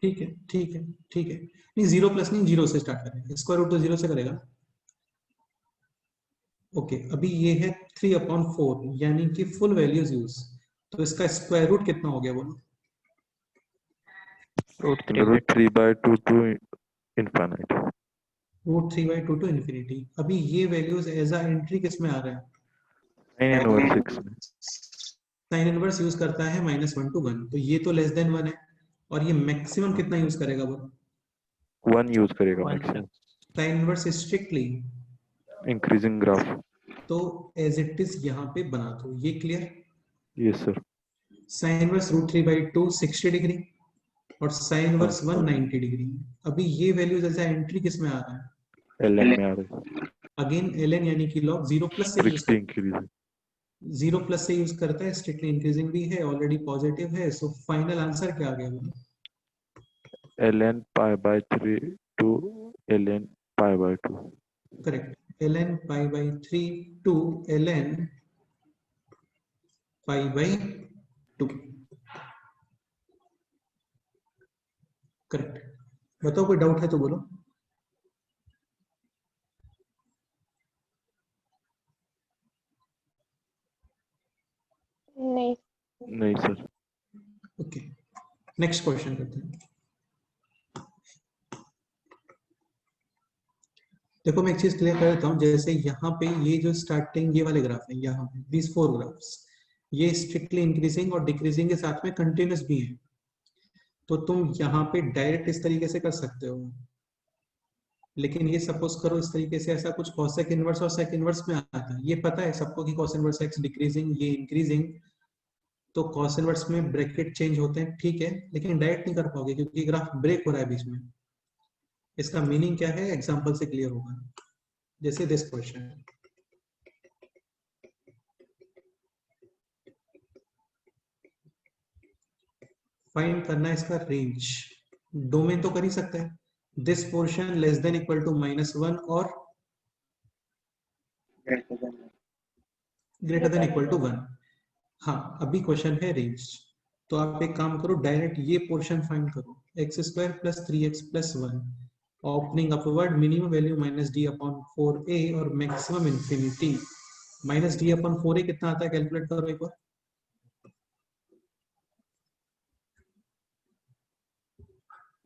ठीक है ठीक है ठीक है। नहीं 0 प्लस नहीं, 0 से स्टार्ट करेगा, स्क्वायर रूट तो 0 से करेगा। ओके, अभी ये है 3/4 यानी कि फुल वैल्यूज यूज, तो इसका स्क्वायर रूट कितना हो गया बोलो, root 3/2 to infinity। Root 3/2 to infinity. अभी ये वैल्यूज एज अ एंट्री किस में आ रहा है, sin इनवर्स 6 में। साइन इनवर्स यूज करता है -1 to 1, तो ये तो लेस देन 1 है। और ये मैक्सिमम कितना यूज करेगा बोलो, 1 यूज करेगा maximum. Sine inverse strictly increasing graph. तो एज इट इज यहाँ पे बना दो, ये clear. Yes sir. Sine inverse √3/2 60 degree और साइन इनवर्स 1 90 डिग्री। अभी ये वैल्यूज एज एंट्री किस में आ रहा है, ln में आ रहा है। अगेन ln यानी कि लॉग 0 प्लस से यूज स्ट्रिक्टली इंक्रीजिंग। 0 प्लस से यूज करता है, स्ट्रिक्टली इंक्रीजिंग भी है, ऑलरेडी पॉजिटिव है। सो फाइनल आंसर क्या आ गया बोलो, ln π/3 to ln π/2। Correct, ln π/3 to ln π/2, correct. बताओ कोई डाउट है तो बोलो। नहीं। नहीं सर। ओके, नेक्स्ट क्वेश्चन करते हैं। देखो मैं एक चीज क्लियर कर देता हूँ, जैसे यहाँ पे ये जो स्टार्टिंग ये वाले ग्राफ है, यहाँ पे दीज 4 ग्राफ्स, ये स्ट्रिक्टली इंक्रीजिंग और डिक्रीजिंग के साथ में कंटिन्यूस भी है। तो तुम यहाँ पे डायरेक्ट इस तरीके से कर सकते हो, लेकिन ये सपोज करो इस तरीके से, ऐसा कुछ कॉसेक इनवर्स और सेक इनवर्स में आता है। ये पता है सबको कि कॉस इनवर्स एक्स डिक्रीजिंग, ये इंक्रीजिंग, तो कॉस इनवर्स में ब्रैकेट चेंज होते हैं, ठीक है, लेकिन डायरेक्ट नहीं कर पाओगे क्योंकि ग्राफ ब्रेक हो रहा है बीच में। इसका मीनिंग क्या है एग्जांपल से क्लियर होगा। जैसे दिस क्वेश्चन, फाइंड करना है इसका रेंज। डोमेन तो कर ही सकते हैं, this portion less than equal to -1 और ग्रेटर देन इक्वल टू 1। हाँ, अभी क्वेश्चन है रेंज, तो आप एक काम करो, डायरेक्ट ये पोर्शन फाइंड करो, x² + 3x + 1, opening upward, minimum value -d/4a और मैक्सिमम इंफिनिटी -d/4a कितना आता है, कैलकुलेट करो एक बार।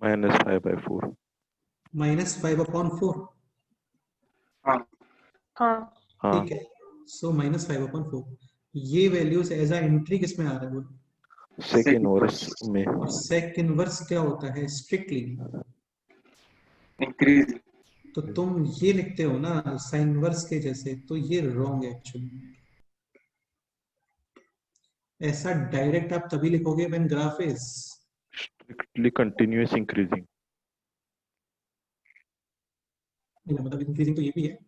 -5/4। -5/4, हाँ। ठीक है। सो -5/4, ये वैल्यूज एज अ एंट्री किस में आ रहा है बोलो, सेक इनवर्स में। और सेक इनवर्स क्या होता है, स्ट्रिक्टली इंक्रीज। तो तुम ये लिखते हो ना साइन इनवर्स के जैसे, तो ये रॉन्ग है एक्चुअली। ऐसा डायरेक्ट आप तभी लिखोगे when graph is strictly continuous increasing. मतलब इंक्रीजिंग तो ये भी है, चलो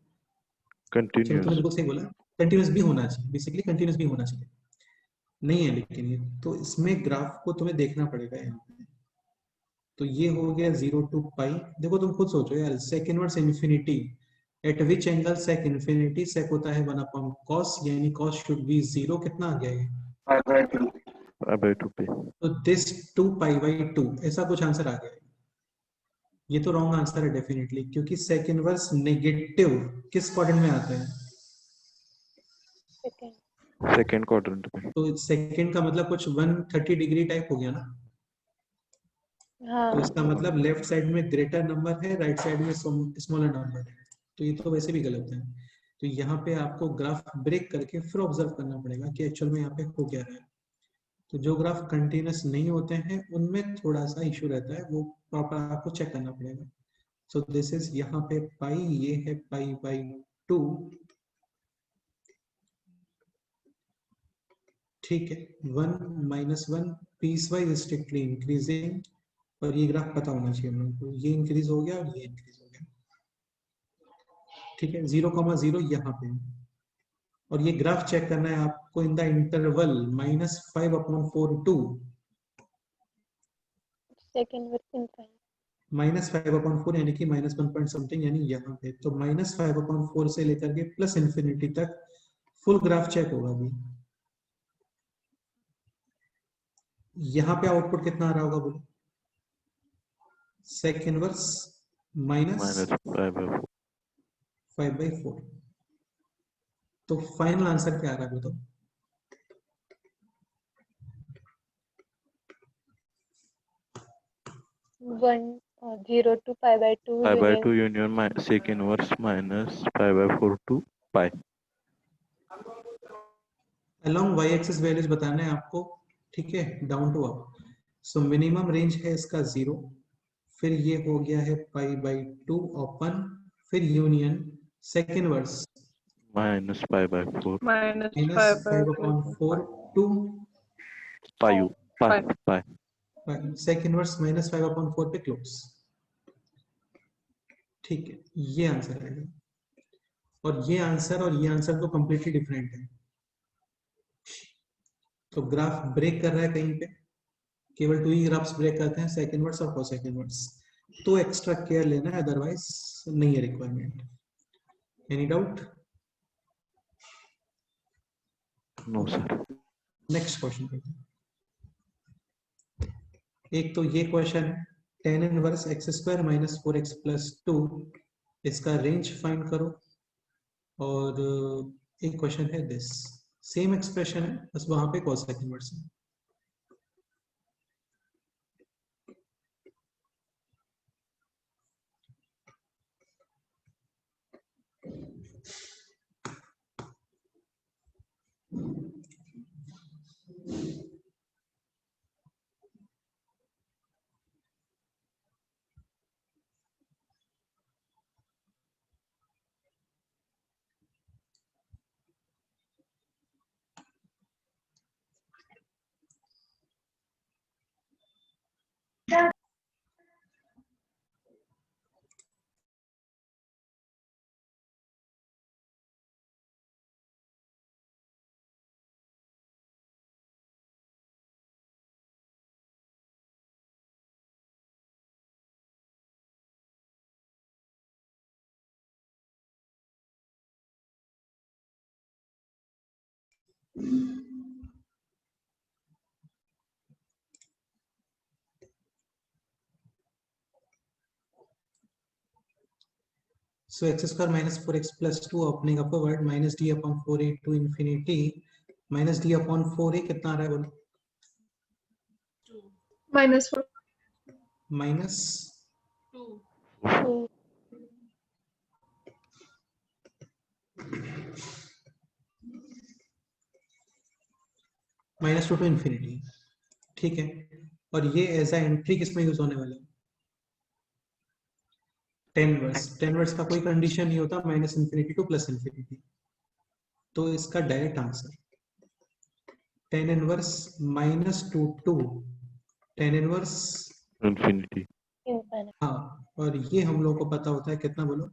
तुमने कंटिन्यूअस। बिल्कुल सही बोला, कंटिन्यूअस भी होना चाहिए, बेसिकली कंटिन्यूअस भी होना चाहिए, नहीं है लेकिन ये तो इसमें ग्राफ को तुम्हें देखना पड़ेगा यहाँ पे। तो ये हो गया 0 to π। देखो तुम खुद सोचो यार, sec inverse infinity at which angle sec infinity, sec होता है 1 अपॉन कॉस, यानी कॉस शुड बी 0, कितना आ गया ये? pi by 2 p. तो दिस 2 पाई बाई 2, ऐसा कुछ आंसर आ गया है। ये तो रॉन्ग आंसर है डेफिनेटली, क्योंकि सेक इनवर्स नेगेटिव किस क्वाड्रेंट में आता है? सेकंड। Second quadrant में. तो सेकंड का मतलब कुछ 130 डिग्री टाइप हो गया ना, हाँ तो इसका मतलब लेफ्ट साइड में ग्रेटर नंबर है, राइट साइड में स्मॉलर नंबर है, तो ये तो वैसे भी गलत है। तो यहाँ पे आपको ग्राफ ब्रेक करके फिर ऑब्जर्व करना पड़ेगा कि एक्चुअल में यहाँ पे हो क्या रहा है। तो जो ग्राफ कंटिन्यूस नहीं होते हैं उनमें थोड़ा सा इशू रहता है, वो प्रॉपर आपको चेक करना पड़ेगा। सो दिस इज यहाँ पे पाई, ये है पाई बाई 2, ठीक है। 1 minus 1 piecewise strictly increasing, और ये ग्राफ पता होना चाहिए हम लोग को, ये इंक्रीज हो गया और ये इंक्रीज हो गया, ठीक है। 0,0 यहाँ पे, और ये ग्राफ चेक करना है आपको in the interval -5/4 sec inverse infinite. -5/4 यानी कि -1 पॉइंट समथिंग, यानी यहाँ पे तो -5/4 से लेकर के प्लस इंफिनिटी तक फुल ग्राफ चेक होगा अभी। यहाँ पे आउटपुट कितना आ रहा होगा बोलो? Sec inverse Minus pi by 4. -5/4। तो फाइनल आंसर क्या आ रहा है बताओ? One 0 to pi by 2 Pi by 2 union union sec inverse minus pi by 4 to pi. Along y axis values बताना है आपको, ठीक है, down to up. So minimum range है इसका 0, फिर ये हो गया है पाई बाई 2 ओपन, फिर union sec inverse Minus pi by 4. minus -5/4 to Pi u. Pi. Pi. Sec inverse -5/4 पे क्लोज, ठीक है। ये आंसर आएगा, और ये आंसर तो कंप्लीटली डिफरेंट है। तो ग्राफ ब्रेक कर रहा है कहीं पे, केवल 2 ही ग्राफ्स ब्रेक करते हैं, सेक इनवर्स और कोसेक इनवर्स, तो एक्स्ट्रा केयर लेना है, अदरवाइज नहीं है requirement. Any doubt? No sir. Next question पे, एक तो ये क्वेश्चन है tan इनवर्स x² - 4x + 2, इसका रेंज फाइंड करो। और एक क्वेश्चन है दिस, सेम एक्सप्रेशन है, बस वहां पे कोसेक इनवर्स है। So x² - 4x + 2 opening upward -d/4a to infinity -d/4a कितना आ रहा है बोलो? -4 माइनस 2 2 -2 टू इंफिनिटी, ठीक है। और ये एज अ एंट्री किसमें यूज होने वाला है? tan इनवर्स का कोई कंडीशन नहीं होता, -∞ टू +∞, तो इसका direct answer tan inverse -2 to tan inverse, Infinity. Infinite. हाँ, और ये हम लोग को पता होता है कितना बोलो?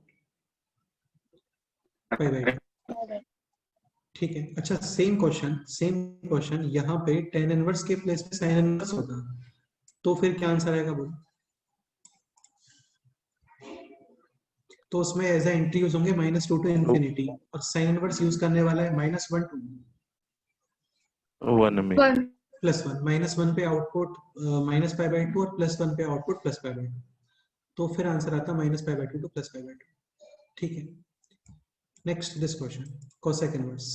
π/2, ठीक है। अच्छा, सेम क्वेश्चन यहाँ पे tan इनवर्स के प्लेस पे sin इनवर्स होता, तो फिर क्या आंसर आएगा बोलो? तो उसमें एज ए एंट्री यूज होंगे -2 to infinity, और साइन इनवर्स यूज करने वाला है -1 to 1 में 1. +1। -1 पे आउटपुट -π/2 और +1 पे आउटपुट +π/2, तो फिर आंसर आता है -π/2 to +π/2। ठीक है, next this question cosec inverse.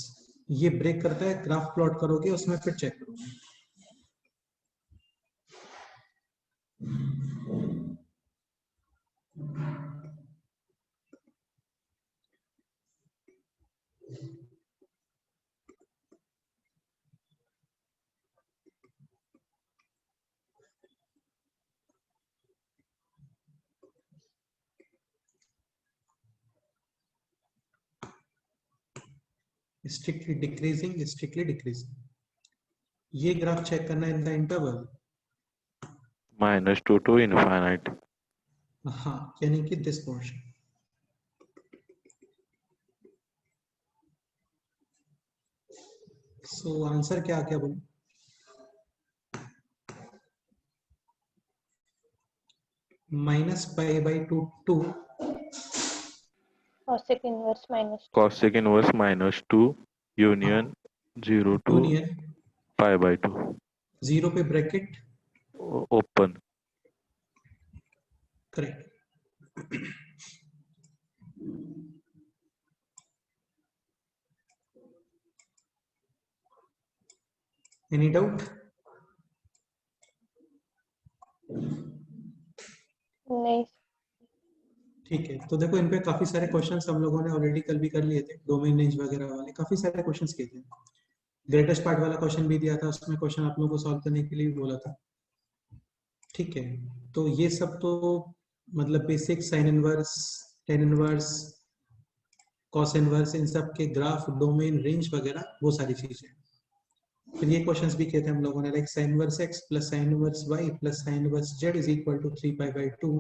ये ब्रेक करता है, ग्राफ प्लॉट करोगे उसमें फिर चेक करोगे। Strictly decreasing. ये ग्राफ चेक करना है इन द इंटरवल। -2 to infinite। हाँ, यानी कि दिस पोर्शन। सो आंसर क्या क्या बोलो? -π/2 to cosec inverse -2. cosec inverse -2 union 0 to union π/2 0 पे bracket open। Correct. Any doubt? नहीं। ठीक है, तो देखो इन पे काफी सारे क्वेश्चंस हम लोगों ने ऑलरेडी कल भी कर लिए थे, डोमेन रेंज वगैरह वाले काफी सारे क्वेश्चंस किए थे। ग्रेटेस्ट पार्ट वाला क्वेश्चन भी दिया था, उसमें क्वेश्चन आप लोगों को सॉल्व करने के लिए बोला था। ठीक है, तो ये सब तो मतलब basic sine inverse, tan inverse, cos inverse, इन सब के ग्राफ, डोमेन, रेंज वगैरह वो सारी चीजें। फिर ये क्वेश्चंस भी किए थे हम लोगों ने, like sine inverse x plus sine inverse y plus sine inverse z is equal to 3π/2।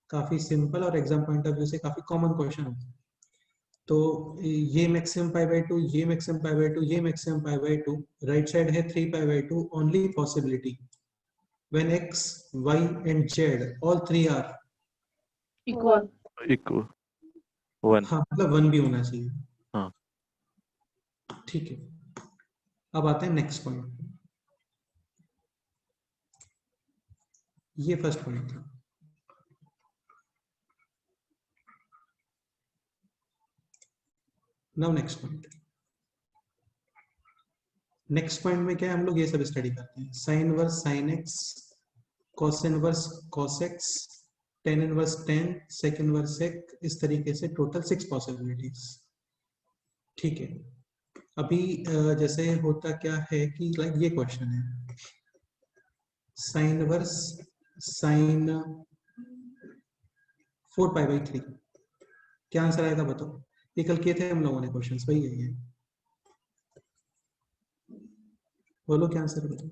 काफी सिंपल और एग्जाम पॉइंट ऑफ व्यू से काफी कॉमन क्वेश्चन होता है। तो ये मैक्सिमम π/2, ये मैक्सिमम π/2, ये मैक्सिमम π/2, राइट साइड है 3π/2। Only possibility when x, y and z all three are Equal. equal 1। हाँ, मतलब 1 भी होना चाहिए। हाँ। ठीक है, अब आते हैं नेक्स्ट पॉइंट। ये फर्स्ट पॉइंट था। Now next point. Next point में क्या है, हम लोग ये सब स्टडी करते हैं। Sine inverse sine x, cos inverse cos x, tan inverse tan, sec inverse sec, इस तरीके से टोटल 6 पॉसिबिलिटीज। ठीक है, अभी जैसे होता क्या है कि लाइक ये क्वेश्चन है साइन इनवर्स साइन 4π/3, क्या आंसर आएगा बताओ? ये कल किए थे हम लोगों ने क्वेश्चंस, वही है ये। बोलो क्या आंसर बताओ?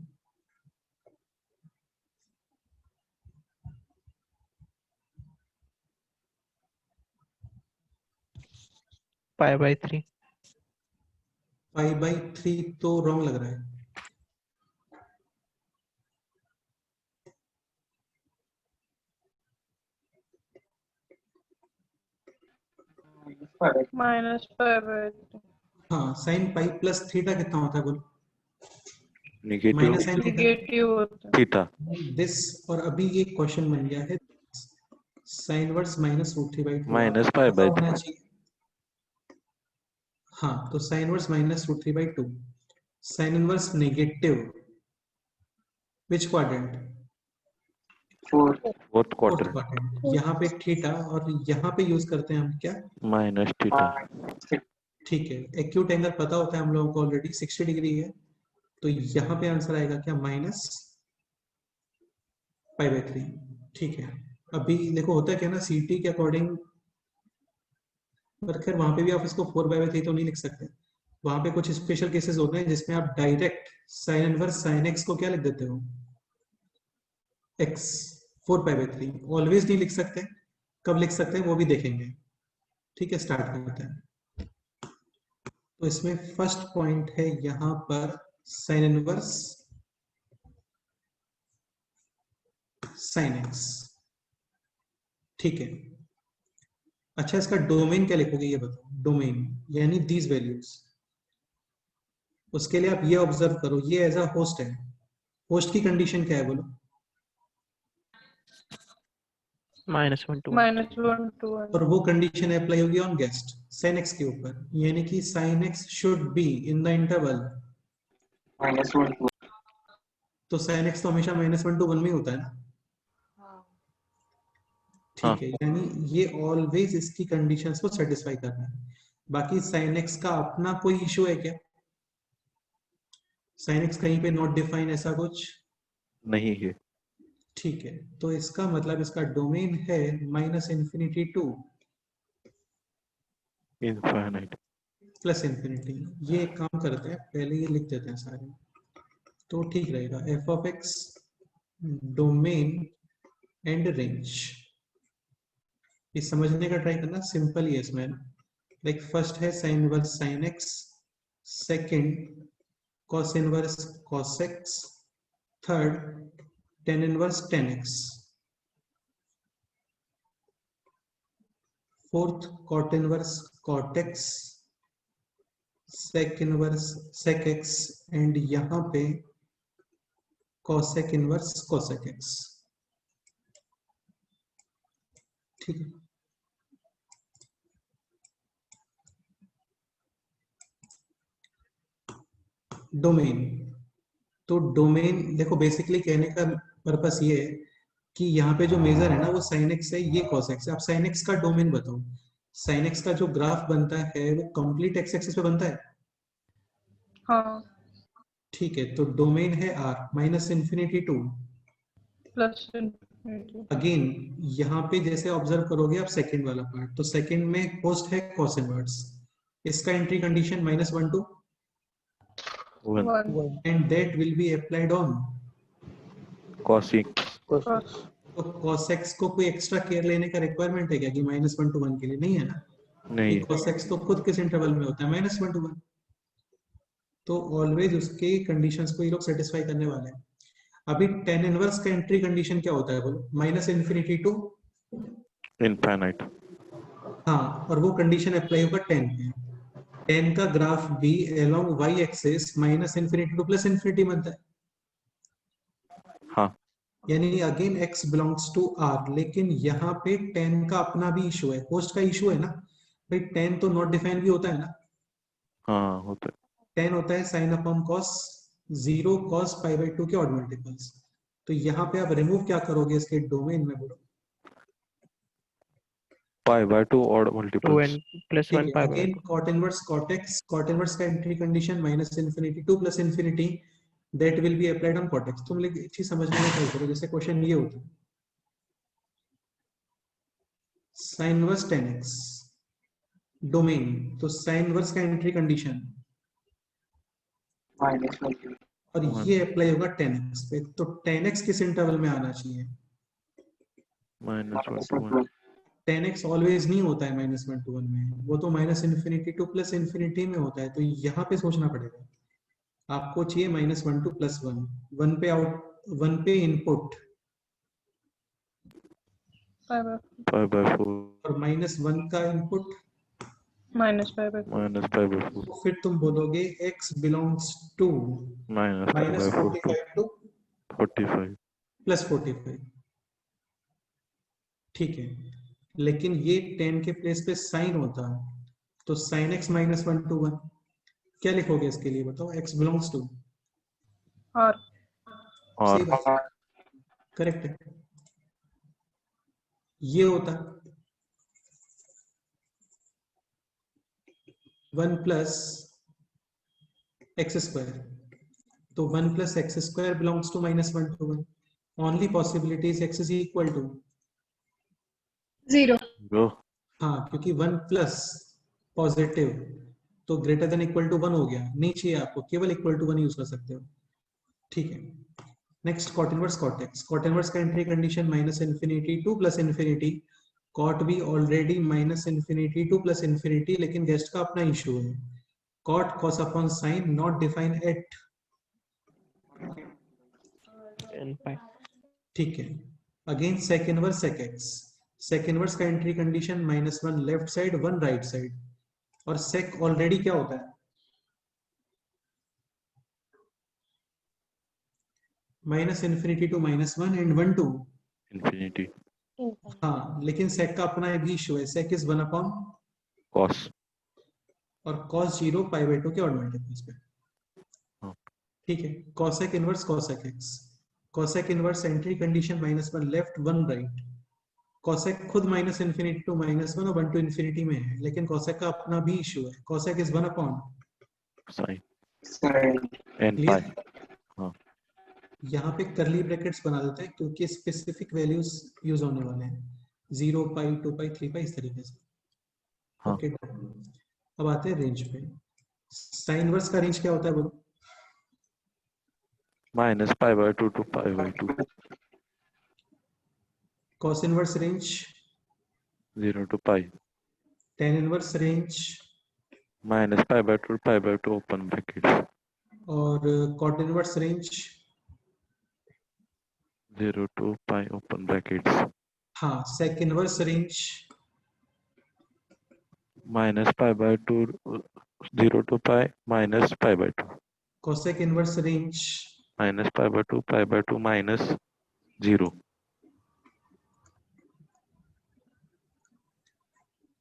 π/3। π/3 तो रॉन्ग लग रहा है। -π/2. हाँ, साइन पाई प्लस थीटा कितना होता है बोलो? Negative minus sine theta, Negative होता है. थीटा। दिस। और अभी ये क्वेश्चन बन गया है साइन वर्स -√3/2 -π/3 पता होना चाहिए। हाँ, तो sine inverse -√3/2, sine inverse negative, which quadrant? Fourth fourth quadrant quadrant. यहाँ पे थीटा और यहाँ पे यूज करते हैं हम क्या? -θ। ठीक है, एक्यूट एंगल पता होता है हम लोगों को ऑलरेडी 60 डिग्री है, तो यहाँ पे आंसर आएगा क्या? -π/3। ठीक है, अभी देखो होता है क्या ना, सीटी के अकॉर्डिंग, पर खैर वहां पे भी आप इसको 4/3 तो नहीं लिख सकते। वहां पे कुछ स्पेशल केसेस होते हैं जिसमें आप direct sine inverse sine x को क्या लिख देते हो? x 4π/3। ऑलवेज नहीं लिख सकते, कब लिख सकते हैं वो भी देखेंगे। ठीक है, स्टार्ट करते हैं। तो इसमें फर्स्ट पॉइंट है यहां पर साइन इनवर्स साइन एक्स। ठीक है, अच्छा, इसका डोमेन क्या लिखोगे ये बताओ। डोमेन यानी दीज वैल्यूज। उसके लिए आप ये ऑब्जर्व करो, ये एज अ होस्ट है। होस्ट की कंडीशन क्या है बोलो? -1 to 1. -1 to 1. और वो कंडीशन अप्लाई होगी ऑन गेस्ट sin x के ऊपर, यानी कि sin x should be in the interval -1 to तो sin x तो हमेशा -1 to 1 में होता है ना। हाँ। ठीक है, यानी ये ऑलवेज इसकी कंडीशंस को सेटिस्फाई करना है। बाकी sin x का अपना कोई इशू है क्या? sin x कहीं पे नॉट डिफाइन ऐसा कुछ? नहीं है। ठीक है, तो इसका मतलब इसका डोमेन है -∞ to इनफाइनाइट। +∞। ये एक काम करते हैं, पहले ये लिख देते हैं सारे, तो ठीक रहेगा। f of x domain and range, ये समझने का ट्राई करना, सिंपल ही है इसमें। लाइक फर्स्ट है sin inverse sin x, second cos inverse cos x, third tan inverse tan x, fourth cot inverse cot x, sec inverse sec x, and यहां पे cosec inverse cosec x। ठीक है, domain. तो domain देखो, basically कहने का purpose ये है कि यहाँ पे जो मेजर है ना वो sin x है, ये cos x है। आप sin x का डोमेन बताओ। sin x का जो ग्राफ बनता है वो कंप्लीट x एक्सिस पे बनता है। हाँ, ठीक है, तो डोमेन है r -∞ to +∞. अगेन यहाँ पे जैसे ऑब्जर्व करोगे आप सेकंड वाला पार्ट, तो सेकंड में होस्ट है cos इनवर्स, इसका entry condition -1 to 1 1. and that will be applied on। cos x। Cos. तो cos x को कोई एक्स्ट्रा केयर लेने का रिक्वायरमेंट है क्या कि -1 to 1 के लिए? नहीं है ना, नहीं कि है। cos x तो खुद किस इंटरवल में होता है, -1 to 1। तो ऑलवेज उसके कंडीशंस को ये लोग सेटिस्फाई करने वाले हैं। अभी tan इनवर्स का एंट्री कंडीशन क्या होता है बोलो? -∞ to इनफाइनाइट। हाँ, और वो कंडीशन अप्लाई होगा tan पे। tan का ग्राफ भी अलोंग y एक्सिस -∞ to +∞ बनता है। हाँ। यानी again x belongs to r, लेकिन यहाँ पे tan का अपना भी इशू है, होस्ट का इशू है ना भाई। tan तो नॉट डिफाइन भी होता है ना। हाँ होता है। tan होता है sin अपॉन cos 0 cos π/2 के ऑड मल्टीपल्स। तो यहाँ पे आप रिमूव क्या करोगे इसके डोमेन में बोलो? π/2 ऑड 2 मल्टीपल्स। and plus ठीक 1 है, pi by again 2. cot inverse cot x, cot inverse का entry condition -∞ to +∞, that will be applied on cot x। तुम लोग एक चीज समझने में ट्राई करो, जैसे क्वेश्चन ये होता है sin inverse tan x domain, तो sin इनवर्स का एंट्री कंडीशन -1 और ये अप्लाई होगा tan x पे। तो tan x किस इंटरवल में आना चाहिए? -1 to 1। tan x ऑलवेज नहीं होता है -1 to 1 में, वो तो -∞ to +∞ में होता है। तो यहाँ पे सोचना पड़ेगा, आपको चाहिए -1 to +1, 1 पे आउट, 1 पे इनपुट π/4 और -1 का इनपुट, -π/4. -π/4 फिर तुम बोलोगे x belongs to -π/4 to -45 to 45। +45। ठीक है, लेकिन ये tan के प्लेस पे sin होता है, तो sin x -1 to 1 क्या लिखोगे इसके लिए बताओ? x belongs to R. सही और बात, करेक्ट है। ये होता 1 प्लस एक्स स्क्वायर, तो 1 plus x square belongs to -1 to 1। Only possibility is x is equal to 0. जो हाँ, क्योंकि 1 प्लस पॉजिटिव तो ग्रेटर देन इक्वल टू 1 हो गया, नहीं चाहिए आपको, केवल इक्वल टू 1 यूज कर सकते हो। ठीक है, next cot inverse cot x। cot inverse का एंट्री कंडीशन -∞ to +∞। cot भी ऑलरेडी -∞ to +∞, लेकिन गेस्ट का अपना इशू है। cot cos upon sin not define at. n pi. ठीक है, again sec inverse sec x। Sec inverse का entry condition -1 left side 1 right side, और सेक ऑलरेडी क्या होता है, -∞ to -1 and 1 to infinity Infinite. हाँ, लेकिन सेक का अपना एक इशू है, सेक इज 1 अपॉन cos और cos 0 π/2 के ऑड मल्टीपल्स पे। हाँ। ठीक है, cosec inverse cosec x, cosec inverse entry condition -1 left 1 right, cosec खुद -∞ to -1 और 1 to infinity में है, लेकिन cosec का अपना भी इशू है, cosec is 1 upon sin Sin. n pi clear. यहाँ पे करली ब्रैकेट्स बना देते हैं क्योंकि स्पेसिफिक वैल्यूज यूज होने वाले हैं, 0 π 2 π 3 π इस तरीके से। हाँ। ओके, अब आते हैं रेंज पे। साइन इनवर्स का रेंज क्या होता है बोलो? -π/2 to π/2 cos inverse range 0 to pi tan inverse range -π/2 to π/2 open brackets और cot inverse range 0 to pi open brackets हाँ, sec inverse range -π/2 0 to pi -π/2 cosec inverse range -π/2 π/2 -0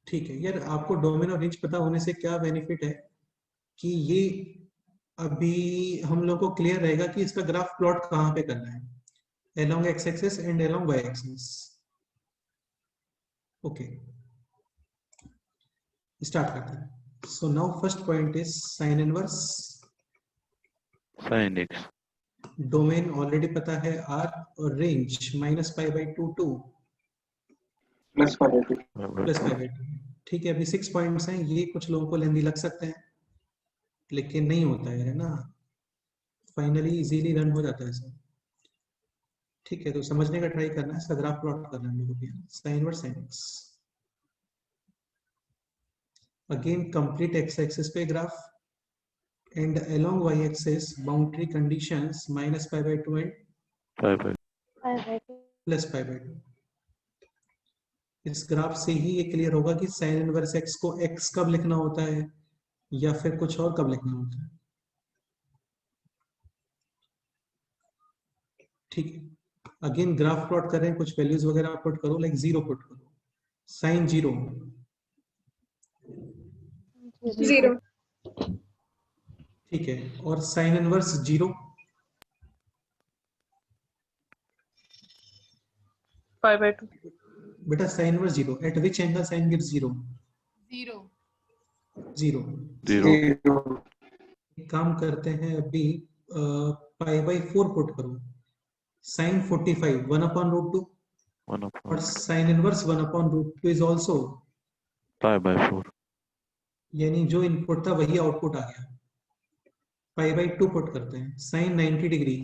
ठीक है यार, आपको डोमेन और रेंज पता होने से क्या बेनिफिट है कि ये अभी हम लोग को क्लियर रहेगा कि इसका ग्राफ प्लॉट कहाँ पे करना है, along x axis and along y axis। Okay, start करते हैं। So now first point is sine inverse, sin x domain already पता है r, और रेंज -π/2 to Plus 5/2. +π/2। ठीक है, अभी 6 पॉइंट्स हैं, ये कुछ लोगों को लेंदी लग सकते हैं लेकिन नहीं होता है ना, फाइनली इजीली रन हो जाता है सब। ठीक है, तो समझने का ट्राई करना है, इसका ग्राफ प्लॉट करना है हम लोग को। Sine inverse sin x, again complete x axis पे graph and along y axis boundary conditions -π/2 and π/2 +π/2। इस ग्राफ से ही ये क्लियर होगा कि साइन इनवर्स x को x कब लिखना होता है या फिर कुछ और कब लिखना होता है। ठीक है, अगेन ग्राफ प्लॉट कर रहे हैं, कुछ वैल्यूज वगैरह पुट करो, लाइक 0 पुट करो, साइन 0 0 ठीक है, और साइन इनवर्स 0 π/2 बेटा, sine inverse 0 at which angle sine gives 0 0 0। 0 0. एक काम करते हैं अभी, π/4 पुट करो, साइन 45 1/√2 1 और upon sine inverse 1/√2 is also, π/4 यानी जो इनपुट था वही आउटपुट आ गया। π/2 पुट करते हैं, साइन 90 डिग्री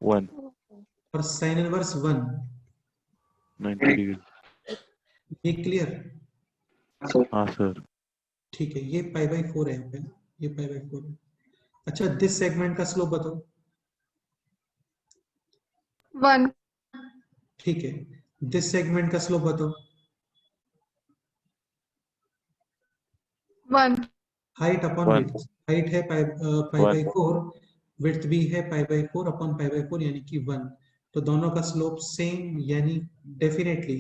1 और साइन इनवर्स 1, 90 degree ये क्लियर? So, हाँ सर ठीक है, ये π/4 है यहाँ पे ना, ये π/4 है। अच्छा, दिस सेगमेंट का स्लोप बताओ। 1 ठीक है, दिस सेगमेंट का स्लोप बताओ। 1 height upon One. Width, height है π/4, विड्थ भी है π/4 अपॉन π/4 यानी कि 1, तो दोनों का स्लोप सेम, यानी definitely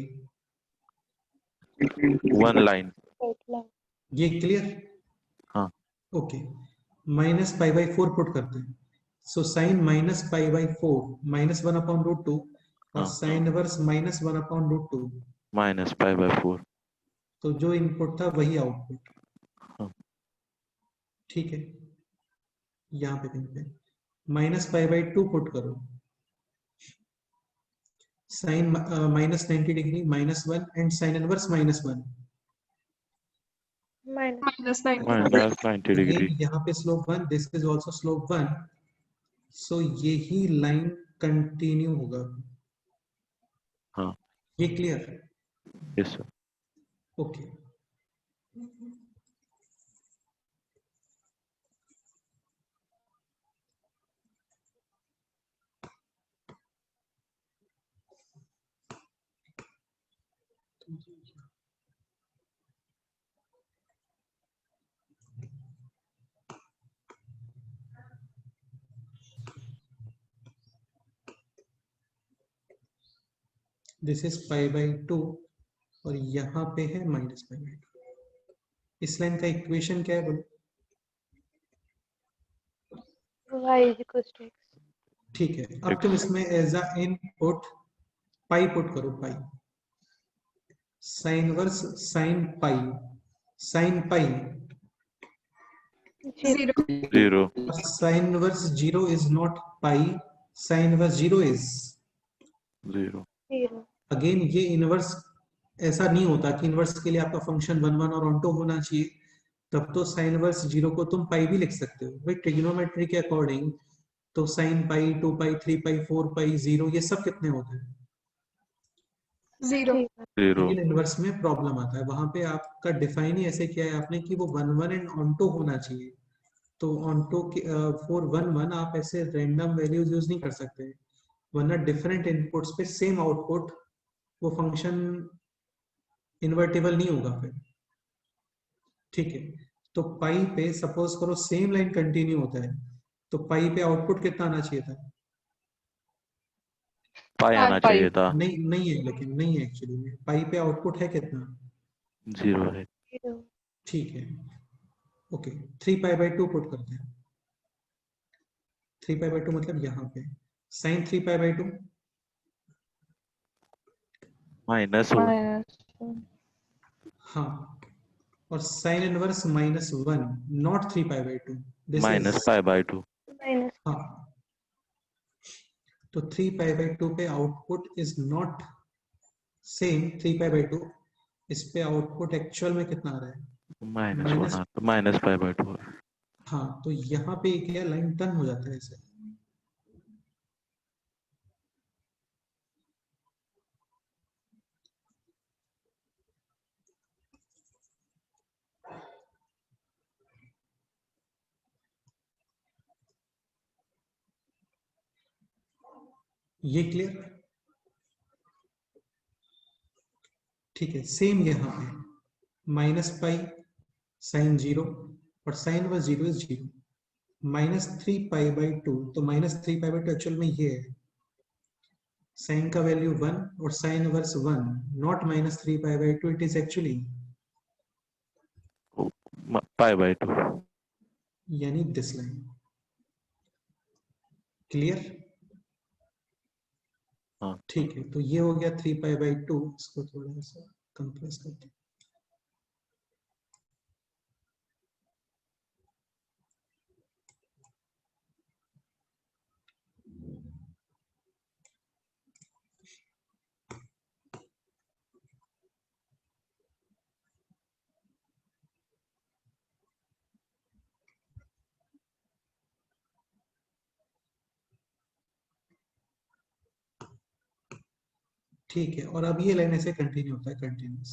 one line Straight line. ये क्लियर? हाँ ओके, -π/4 पुट करते हैं, सो साइन -π/4 -1/√2 और हाँ साइन इनवर्स -1/√2, -π/4 तो जो इनपुट था वही आउटपुट। हाँ ठीक है, यहाँ पे कहीं पे -π/2 पुट करो, sine -90 degree -1 and sine inverse -1, Minus. -9 -90 degree यहाँ पे slope 1, this is also slope 1, so यही लाइन कंटिन्यू होगा। हाँ ये clear? yes sir okay, this is pi by 2 और यहाँ पे है माइनस पाई बाई 2। इस लाइन का इक्वेशन क्या है बोलो? y is equals to x. ठीक है, अब तुम इसमें as a input pi put करो। Pi sine inverse sine pi, sine pi 0. 0. Sine inverse 0 is not pi, sine inverse 0 is 0. 0. Again ये इनवर्स ऐसा नहीं होता कि इनवर्स के लिए आपका फंक्शन 1 1 और ऑन 2 होना चाहिए, तब तो साइन वर्स 0 को तुम पाई भी लिख सकते हो भाई ट्रिग्नोमेट्री के अकॉर्डिंग। तो साइन पाई, 2 पाई, 3 पाई, 4 पाई, 0 ये सब कितने होते हैं? 0. 0. लेकिन इनवर्स में प्रॉब्लम आता है, वहां पे आपका डिफाइन ही ऐसे किया है आपने कि वो 1 1 एंड ऑन 2 होना चाहिए। तो ऑन 2 फॉर 1 1 आप ऐसे रैंडम वैल्यूज यूज नहीं कर सकते, वरना डिफरेंट इनपुट्स पे सेम आउटपुट वो फंक्शन इन्वर्टिबल नहीं होगा फिर। ठीक है, तो पाई पे सपोज करो सेम लाइन कंटिन्यू होता है, तो पाई पे आउटपुट कितना आना चाहिए था? पाई आना पाई। चाहिए था। नहीं नहीं है, लेकिन नहीं है एक्चुअली में। पाई पे आउटपुट है कितना? 0 है। 0. ठीक है, ओके 3 पाई बाई 2 पुट करते हैं। 3 पाई बाई 2 मतलब यहाँ पे साइन 3 पाई बाई 2 -1. हाँ, और sine inverse -1 not 3 pi by 2 this is -π/2. Minus. हाँ। तो 3 पाई बाई 2 पे output is not same 3 pi by 2, इस पे आउटपुट एक्चुअल में कितना आ रहा है? -1. हाँ, तो -π/2. हाँ, तो यहाँ पे क्या लाइन टर्न हो जाता है ऐसे। ये क्लियर? ठीक है, सेम यहाँ पे -π साइन 0 और sine inverse 0 is 0, -3 pi by 2, तो -3 पाई बाई 2 एक्चुअल में ये है साइन का वैल्यू 1 और sine inverse 1 not -3 pi by 2, it is actually π/2. यानी दिस लाइन। क्लियर? हाँ। ठीक है, तो ये हो गया 3 पाई बाई 2। इसको थोड़ा सा कंप्रेस करते हैं। ठीक है, और अब ये लाइन ऐसे कंटिन्यू होता है, कंटिन्यूस।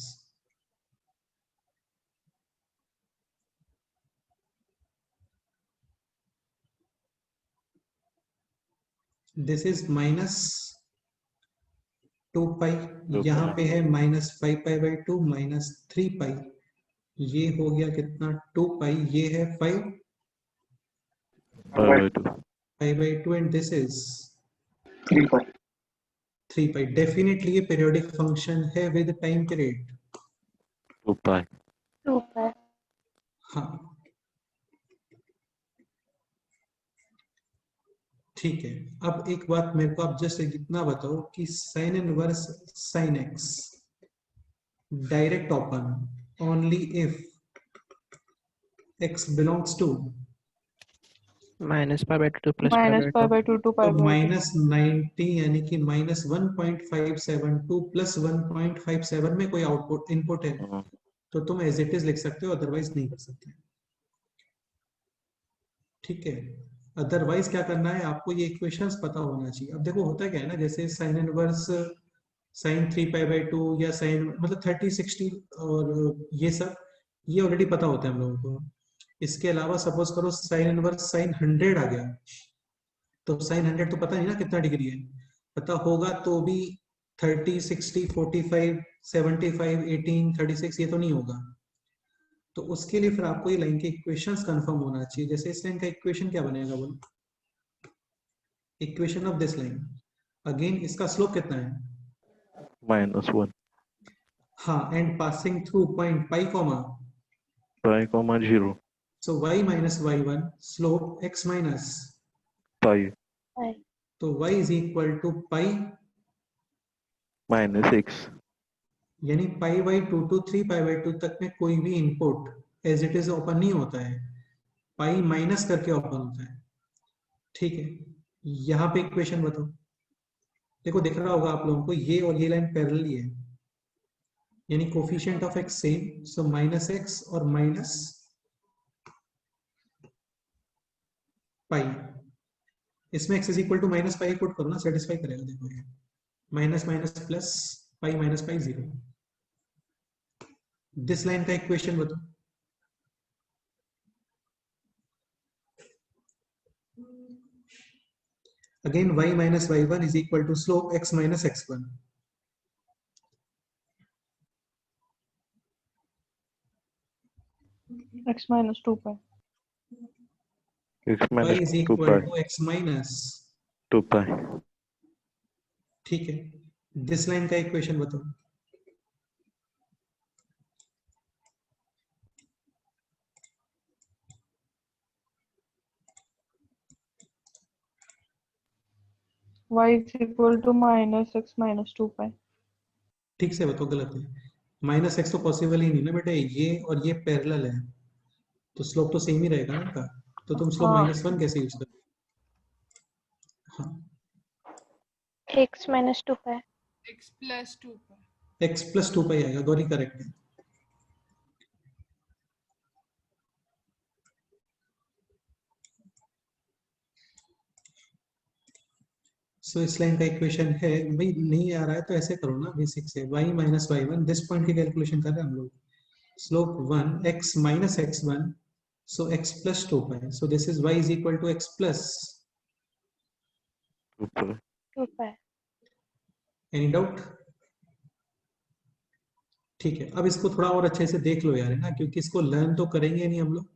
दिस इज -2 पाई, यहाँ पे है -5 पाई बाई 2 -3 पाई, ये हो गया कितना? 2 पाई, ये है 5 π/2. Pi by 2 and this is 3 pi. 3 pi. Definitely ये पीरियोडिक फंक्शन है विद टाइम पीरियड। 2π. 2 pi. हाँ, ठीक है। अब एक बात मेरे को आप जस्ट इतना बताओ कि sign inverse sine x direct open only if x belongs to -π/2 + -π/2 to तो π/2. -90 यानी कि -1.572 + 1.57 में कोई आउटपुट इनपुट है, हाँ, तो तुम एज इट इज लिख सकते हो, अदरवाइज नहीं कर सकते। ठीक है, अदरवाइज क्या करना है आपको, ये इक्वेशंस पता होना चाहिए। अब देखो होता क्या है ना, जैसे sine inverse sign 3 pi by 2 या साइन मतलब 30 60 और ये सब ये ऑलरेडी पता होता है हम लोगों को। इसके अलावा सपोज करो साइन इनवर्स साइन 100 आ गया, तो साइन 100 तो पता नहीं ना कितना डिग्री है, पता होगा तो भी 30, 60, 45, 75, 18, 36 ये तो नहीं होगा। तो उसके लिए फिर आपको ये लाइन के इक्वेशंस कंफर्म होना चाहिए। जैसे इस लाइन का इक्वेशन क्या बनेगा बोलो, equation of this line, again इसका स्लोप कितना है, -1 हाँ, and passing through point pi comma, pi comma 0 so y minus y1 slope x minus, pi तो y is equal to pi -x यानी pi by 2 to 3 pi by 2 तक में कोई भी input as it is open नहीं होता है, pi minus करके ओपन होता है। ठीक है, यहाँ पे इक्वेशन बताओ, देखो दिख रहा होगा आप लोगों को, ये और ये लाइन पैरेलल ही है, यानी coefficient of x same, so minus x और माइनस पाई, इसमें x is equal to minus pi put करो ना, सेटिस्फाई करेगा। देखो ये minus minus plus pi minus pi 0, this line का इक्वेशन बताओ। Again y minus y1 is equal to slope x minus x1. X minus 2 pi. x y minus is 2 equal pi to x minus, 2 pi ठीक है, this line का equation बताओ। Y is equal to minus x minus 2 pi. ठीक से बताओ, गलत है, minus x तो पॉसिबल ही नहीं ना बेटे, ये और ये पैरेलल है तो स्लोप तो सेम ही रहेगा ना इनका, तो तुम स्लोप हाँ। -1 कैसे यूज करोगे? हाँ, x minus 2 pi. x plus 2 pi. x plus 2 पाई आएगा, दोनों करेक्ट है। सो इस लाइन का इक्वेशन है भाई, नहीं आ रहा है तो ऐसे करो ना बेसिक से, y minus y1 this point की कैलकुलेशन कर रहे हैं हम लोग, slope 1 x minus x1, so x plus 2 pi, so this is y is equal to x plus, 2 pi 2 pi. any doubt? ठीक है, अब इसको थोड़ा और अच्छे से देख लो यार, है ना, क्योंकि इसको लर्न तो करेंगे नहीं हम लोग,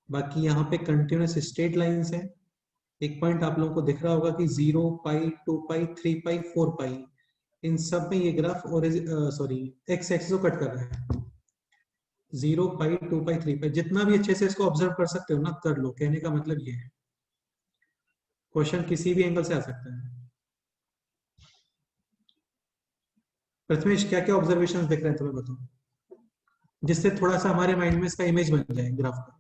बाकी यहाँ पे कंटिन्यूस स्ट्रेट लाइंस है। एक पॉइंट आप लोगों को दिख रहा होगा कि 0 पाई 2 पाई 3 पाई 4 पाई, इन सब में ये ग्राफ और सॉरी एक्स एक्सिस को कट कर रहा है। 0 पाई 2 पाई 3 पाई, जितना भी अच्छे से इसको ऑब्जर्व कर सकते हो ना कर लो, कहने का मतलब ये है, क्वेश्चन किसी भी एंगल से आ सकता है। प्रथमेश क्या क्या ऑब्जर्वेशंस दिख रहे हैं तुम्हें बताओ, जिससे थोड़ा सा हमारे माइंड में इसका इमेज बन जाए ग्राफ का।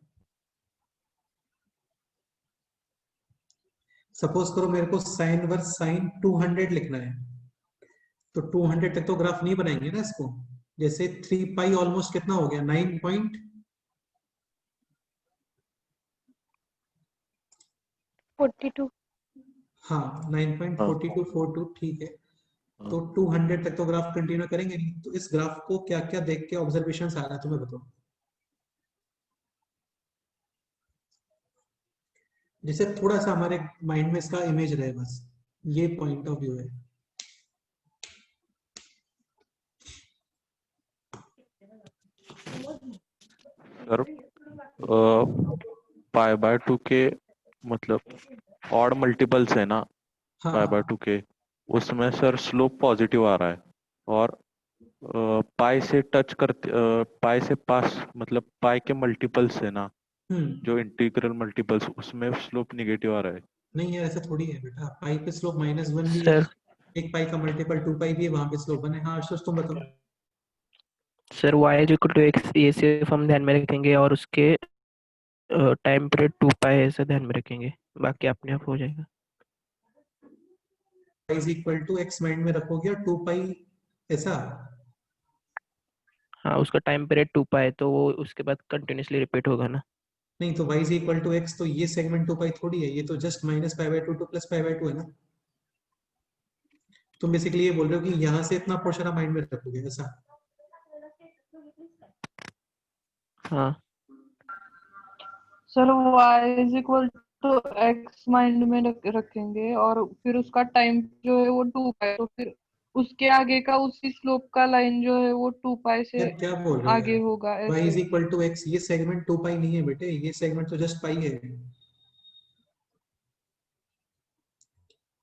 सपोज करो मेरे को साइन वर्स साइन 200 लिखना है, तो 200 तक तो ग्राफ नहीं बनाएंगे ना इसको, जैसे 3 पाई ऑलमोस्ट कितना हो गया, 9 पॉइंट 42. हाँ 9.4242, ठीक है, तो 200 तक तो ग्राफ कंटिन्यू करेंगे नहीं, तो इस ग्राफ को क्या क्या देख के ऑब्जर्वेशन आ रहा है तुम्हें बताओ, जिससे थोड़ा सा हमारे माइंड में इसका इमेज रहे, बस ये पॉइंट ऑफ व्यू है। सर पाई बाय 2 के मतलब ऑड मल्टीपल्स है ना, हाँ पाई बाय 2 के, उसमें सर स्लोप पॉजिटिव आ रहा है, और पाई से टच करते पाई से पास मतलब पाई के मल्टीपल्स है ना, जो इंटीग्रल मल्टीपल्स, उसमें स्लोप निगेटिव आ रहा है। नहीं यार ऐसा थोड़ी है बेटा, पाई पे स्लोप -1 भी है, सर एक पाई का मल्टीपल 2 पाई भी है, वहां पे स्लोप 1 है। हाँ आशुतोष तुम बताओ। Sir y is equal to x, ये सिर्फ हम ध्यान में रखेंगे और उसके टाइम पीरियड 2 पाई ऐसे ध्यान में रखेंगे, बाकी अपने आप हो जाएगा। y is equal to x mind में रखोगे और 2 पाई ऐसा, हाँ, उसका टाइम पीरियड 2 पाई, तो वो उसके बाद कंटिन्यूसली रिपीट होगा ना। नहीं तो y is equal to x, तो ये सेगमेंट 2 पाई थोड़ी है, ये तो जस्ट -पाई/2 टू +पाई/2 है ना। तुम बेसिकली ये बोल रहे हो कि यहाँ से इतना पोर्शन आप माइंड में रखोगे ऐसा। हाँ sir y is equal to x mind में रखेंगे और फिर उसका टाइम जो है वो 2 pi, तो फिर उसके आगे का उसी स्लोप का लाइन जो है वो 2 पाई से यार क्या बोल रहे हो आगे यार? होगा y ऐसे। इज इक्वल टू एक्स, ये सेगमेंट 2 पाई नहीं है बेटे, ये सेगमेंट तो जस्ट पाई है।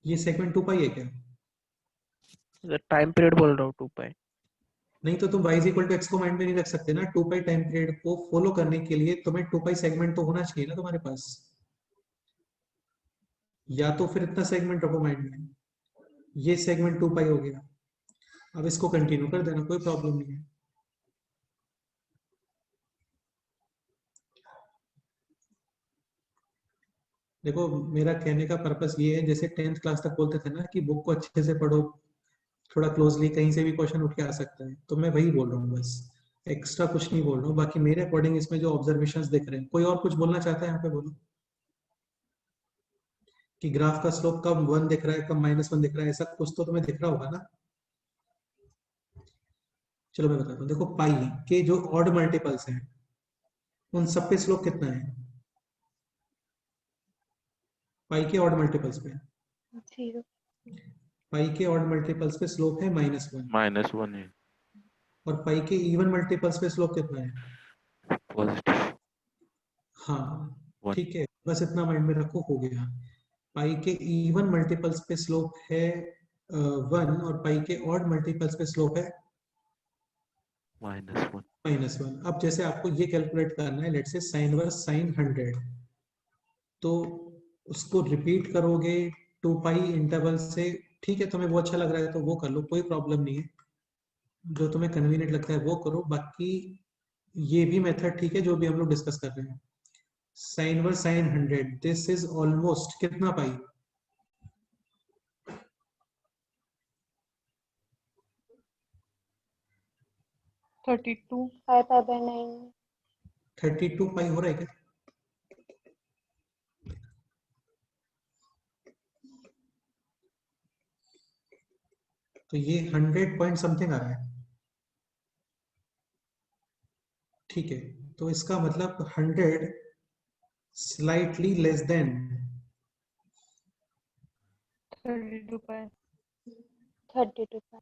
ये सेगमेंट 2 पाई है क्या? सर टाइम पीरियड बोल रहा हूँ 2 पाई। नहीं तो तुम y is equal to x को माइंड में नहीं रख सकते ना। 2 पाई टाइम पीरियड को फॉलो करने के लिए तुम्हें 2 पाई सेगमेंट तो होना चाहिए ना तुम्हारे पास, या तो फिर इतना सेगमेंट रखो माइंड में। ये सेगमेंट 2 पाई हो गया। अब इसको कंटिन्यू कर देना, कोई प्रॉब्लम नहीं है। देखो मेरा कहने का पर्पस ये है, जैसे 10th क्लास तक बोलते थे ना कि बुक को अच्छे से पढ़ो, थोड़ा क्लोजली, कहीं से भी क्वेश्चन उठ के आ सकता है, तो मैं वही बोल रहा हूँ बस, एक्स्ट्रा कुछ नहीं बोल रहा हूँ। बाकी मेरे अकॉर्डिंग इसमें जो ऑब्जर्वेशंस दिख रहे हैं, कोई और कुछ बोलना चाहता है यहाँ पे? बोलो कि ग्राफ का स्लोप कब 1 दिख रहा है, कब -1 दिख रहा है, ऐसा कुछ तो तुम्हें दिख रहा होगा ना। चलो मैं बताता हूँ। देखो पाई के जो ऑड मल्टीपल्स हैं उन सब पे स्लोप कितना है? पाई के ऑड मल्टीपल्स पे, 0. पाई के ऑड मल्टीपल्स पे स्लोप है -1, -1 है। और पाई के इवन मल्टीपल्स पे स्लोप कितना है? पॉजिटिव हाँ 1। ठीक है, बस इतना माइंड में रखो, हो गया। पाई के इवन मल्टीपल्स पे स्लोप है 1, और पाई के ऑड मल्टीपल्स पे स्लोप है -1। -1। अब जैसे आपको ये कैलकुलेट करना है, let's say sign inverse sine 100, तो उसको रिपीट करोगे 2 पाई इंटरवल से। ठीक है, तुम्हें वो अच्छा लग रहा है तो वो कर लो, कोई प्रॉब्लम नहीं है, जो तुम्हें कन्वीनियंट लगता है वो करो। बाकी ये भी मेथड ठीक है जो भी हम लोग डिस्कस कर रहे हैं। Sine inverse sine 100, this is almost कितना पाई? 32। 5/9. 32 पाई हो रहा है क्या? तो ये 100 पॉइंट समथिंग आ रहा है। ठीक है, तो इसका मतलब 100 स्लाइटली लेस देन 32 पाई। 32 pi.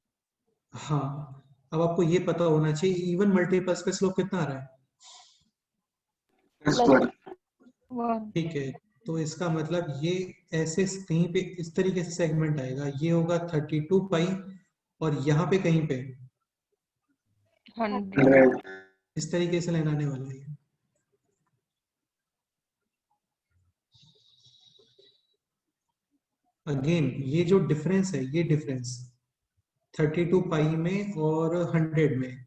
हाँ। अब आपको ये पता होना चाहिए इवन मल्टीपल्स पे स्लोप कितना आ रहा है। +1 1। ठीक है, तो इसका मतलब ये ऐसे कहीं पे इस तरीके से सेगमेंट आएगा, ये होगा 32 पाई, और यहाँ पे कहीं पे 100। 100 इस तरीके से लाइन आने वाला है। अगेन ये जो डिफरेंस है, ये डिफरेंस 32 पाई में और 100 में,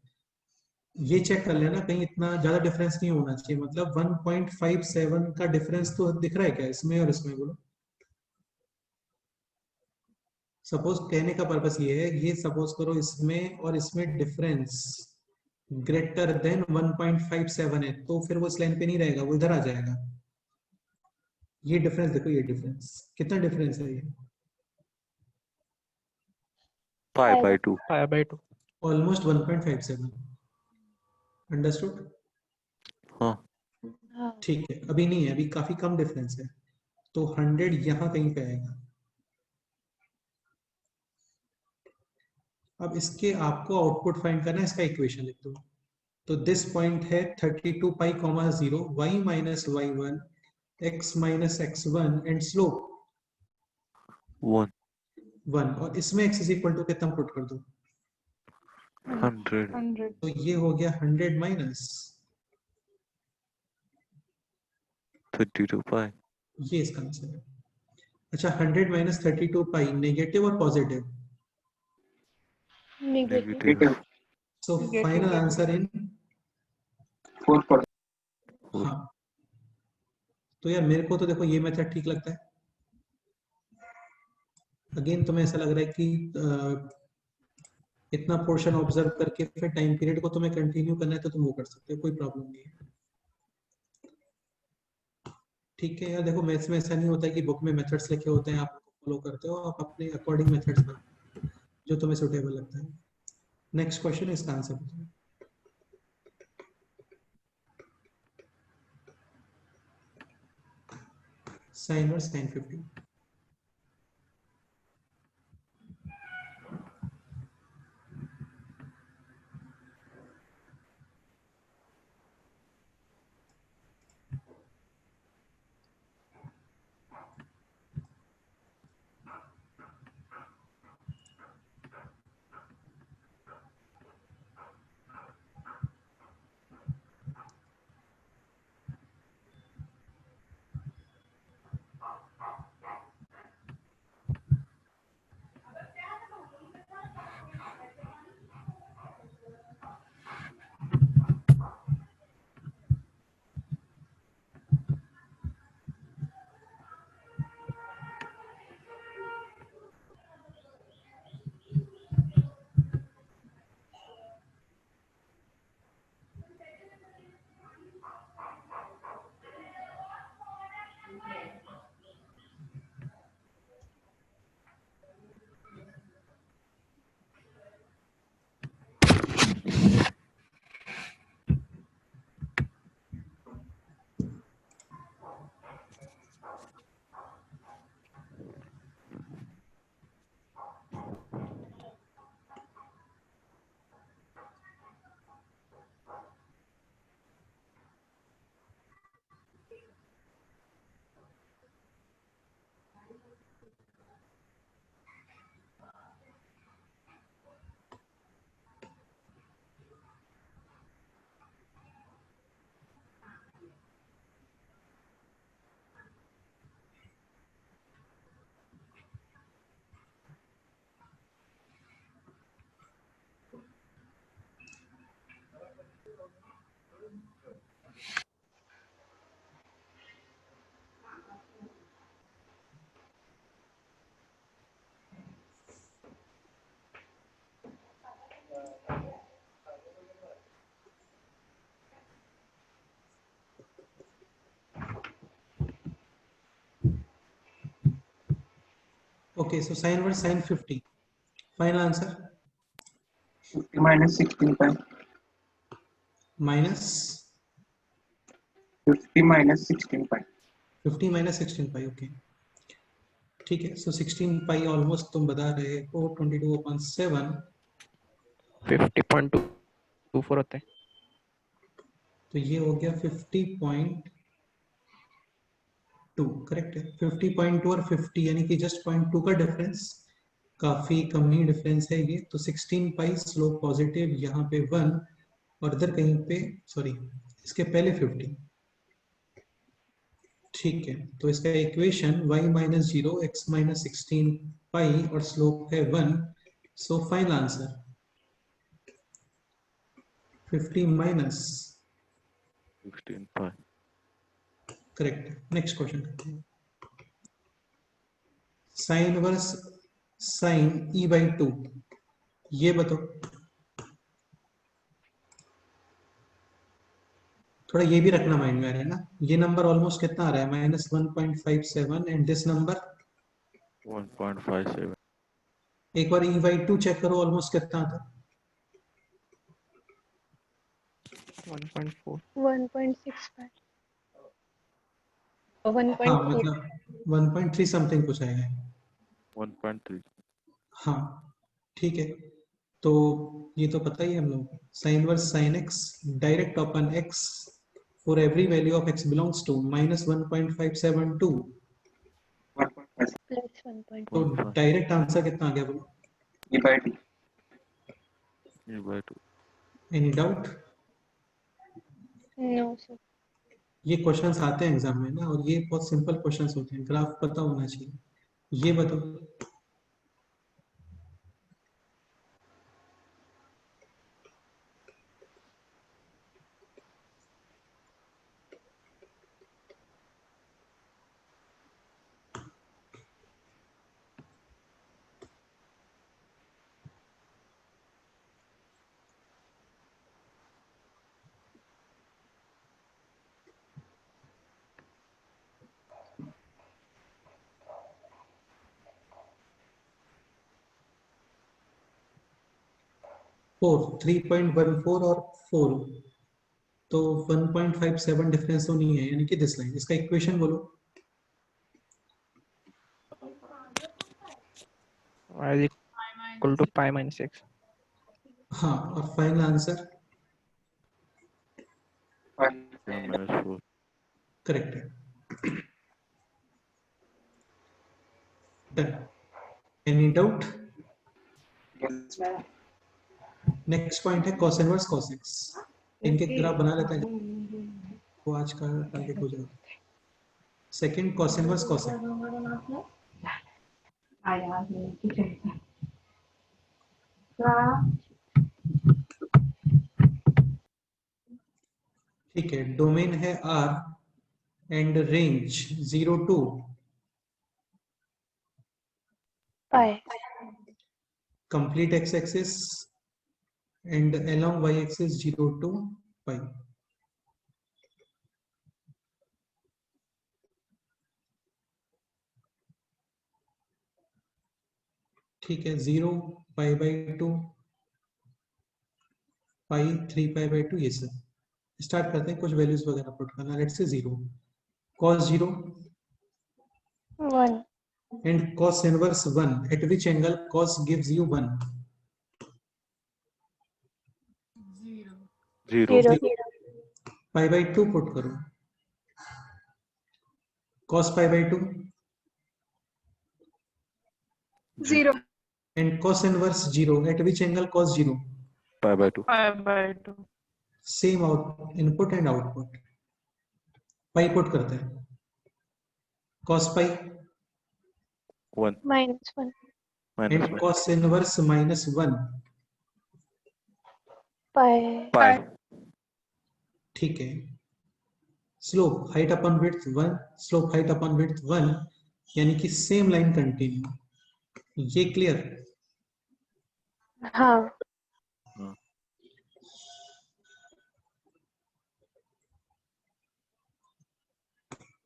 ये चेक कर लेना कहीं इतना ज्यादा डिफरेंस नहीं होना चाहिए। मतलब 1.57 का डिफरेंस तो दिख रहा है क्या इसमें और इसमें? बोलो। सपोज कहने का पर्पस ये है, ये सपोज करो इसमें और इसमें डिफरेंस ग्रेटर देन 1.57 है, तो फिर वो इस लाइन पे नहीं रहेगा, वो इधर आ जाएगा। ये डिफरेंस देखो, ये डिफरेंस कितना डिफरेंस है ये? π/2। π/2। ऑलमोस्ट 1.57। अंडरस्टूड? हाँ हाँ. ठीक है, अभी नहीं है, अभी काफी कम डिफरेंस है, तो 100 यहाँ कहीं पे आएगा। अब इसके आपको आउटपुट फाइंड करना है, इसका इक्वेशन लिख दो। तो दिस पॉइंट है 32 pi comma 0, y minus y1, x minus x1 and slope 1 1, और इसमें x इज इक्वल टू कितना पुट कर दो? 100 100। तो ये हो गया 100 माइनस, 32 पाई। ये इसका आंसर है। अच्छा, 100 माइनस 32 पाई नेगेटिव और positive? Negative. Negative. So final answer in 4%. हाँ। तो यार मेरे को तो देखो ये मेथड ठीक लगता है। अगेन तुम्हें ऐसा लग रहा है कि इतना पोर्शन ऑब्जर्व करके फिर टाइम पीरियड को तुम्हें कंटिन्यू करना है, तो तुम वो कर सकते हो, कोई प्रॉब्लम नहीं है। ठीक है यार, देखो मैथ्स में ऐसा नहीं होता है कि बुक में मेथड्स लिखे होते हैं आप फॉलो करते हो, आप अपने अकॉर्डिंग मेथड्स बनाओ जो तुम्हें सुटेबल लगता है। नेक्स्ट क्वेश्चन, इसका आंसर बताओ। साइन और sign 50। Okay, so sine inverse sine 50. Final answer? 50 minus 16 pi. Minus 50 minus 16 pi. 50 minus 16 pi. Okay. ठीक है. So 16 pi almost तुम बता रहे हो 22/7. 50.24 होते हैं. तो ये हो गया 50.2. करेक्ट है. 50.2 और 50 यानी कि जस्ट 0.2 का डिफरेंस. काफी कम ही डिफरेंस है ये. तो 16 पाई स्लोप पॉजिटिव, यहाँ पे 1 और इधर कहीं पे सॉरी इसके पहले 50. ठीक है. तो इसका equation y minus 0 x minus 16 पाई और स्लोप है 1. सो final answer 50 minus 16 pi. Correct. Next question करते हैं. Sine inverse sign e/2. ये बताओ. थोड़ा ये भी रखना माइंड में, है ना. ये नंबर ऑलमोस्ट कितना आ रहा है? -1.57 एंड दिस नंबर 1.57. एक बार e/2 चेक करो ऑलमोस्ट कितना आता है. 1.4. 1.65 हाँ 1.3 मतलब 1.3 समथिंग कुछ आएगा. 1.3. हाँ ठीक है. तो ये तो पता ही है हम लोग. Sine inverse sine x direct अपन x for every value of x belongs to -1.572. 1.5 plus 1.2 तो 0.5. डायरेक्ट आंसर कितना आ गया बोलो. e by t. E/2. Any doubt? no sir. ये क्वेश्चंस आते हैं एग्जाम में ना, और ये बहुत सिंपल क्वेश्चंस होते हैं. ग्राफ पता होना चाहिए. ये बताओ. फोर 3.14 और 4. तो 1.57 डिफरेंस तो नहीं है, यानी कि दिस लाइन. इसका इक्वेशन बोलो. Y is equal to pi minus x. हाँ, और फाइनल आंसर 5 -4. करेक्ट है. Done. Any doubt? yes. Next point है cos इनवर्स cos x. इनके ग्राफ बना लेते हैं, वो आज का टारगेट हो जाएगा. Second cos inverse cos x. ठीक है. डोमेन है R and range 0 to pi complete x axis and along y axis 0 to pi. ठीक है. 0 pi/2 pi 3 pi/2. ये सब स्टार्ट करते हैं. कुछ वैल्यूज वगैरह पुट करना. Let's say 0 cos 0 1 and cos inverse 1. At which angle cos gives you 1? 0. 0 pi/2 put करो. cos pi/2 0 and cos inverse 0. At which angle cos 0? pi/2. pi/2. Same out input and output. pi put करते हैं. cos pi 1. -1 -1. and cos inverse -1. pi Pi. ठीक है, slope height upon width 1, slope height upon width 1, यानी कि same line continue, ये clear? हाँ।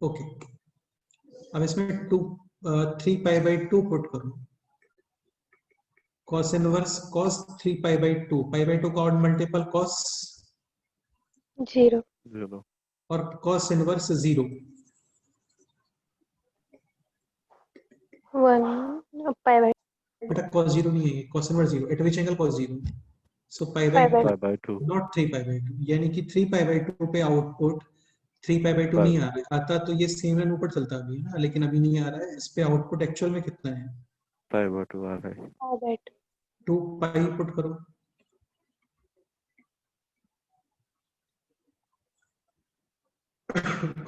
Okay, अब इसमें 3π/2 पुट करो, cos इनवर्स cos 3π/2, π/2 का ऑड मल्टीपल cos 0 0 और cos इनवर्स 0, 1 पाई बेटा cos 0 नहीं है, cos inverse 0 at which angle cos 0, so by π/2 π/2 not 3π/2, यानी कि 3π/2 पे आउटपुट 3π/2 नहीं आ रहा है, आता तो ये सेम लाइन ऊपर चलता भी है ना, लेकिन अभी नहीं आ रहा है, इस पे आउटपुट एक्चुअल में कितना है, π/2 आ रहा है। 2π पुट करो,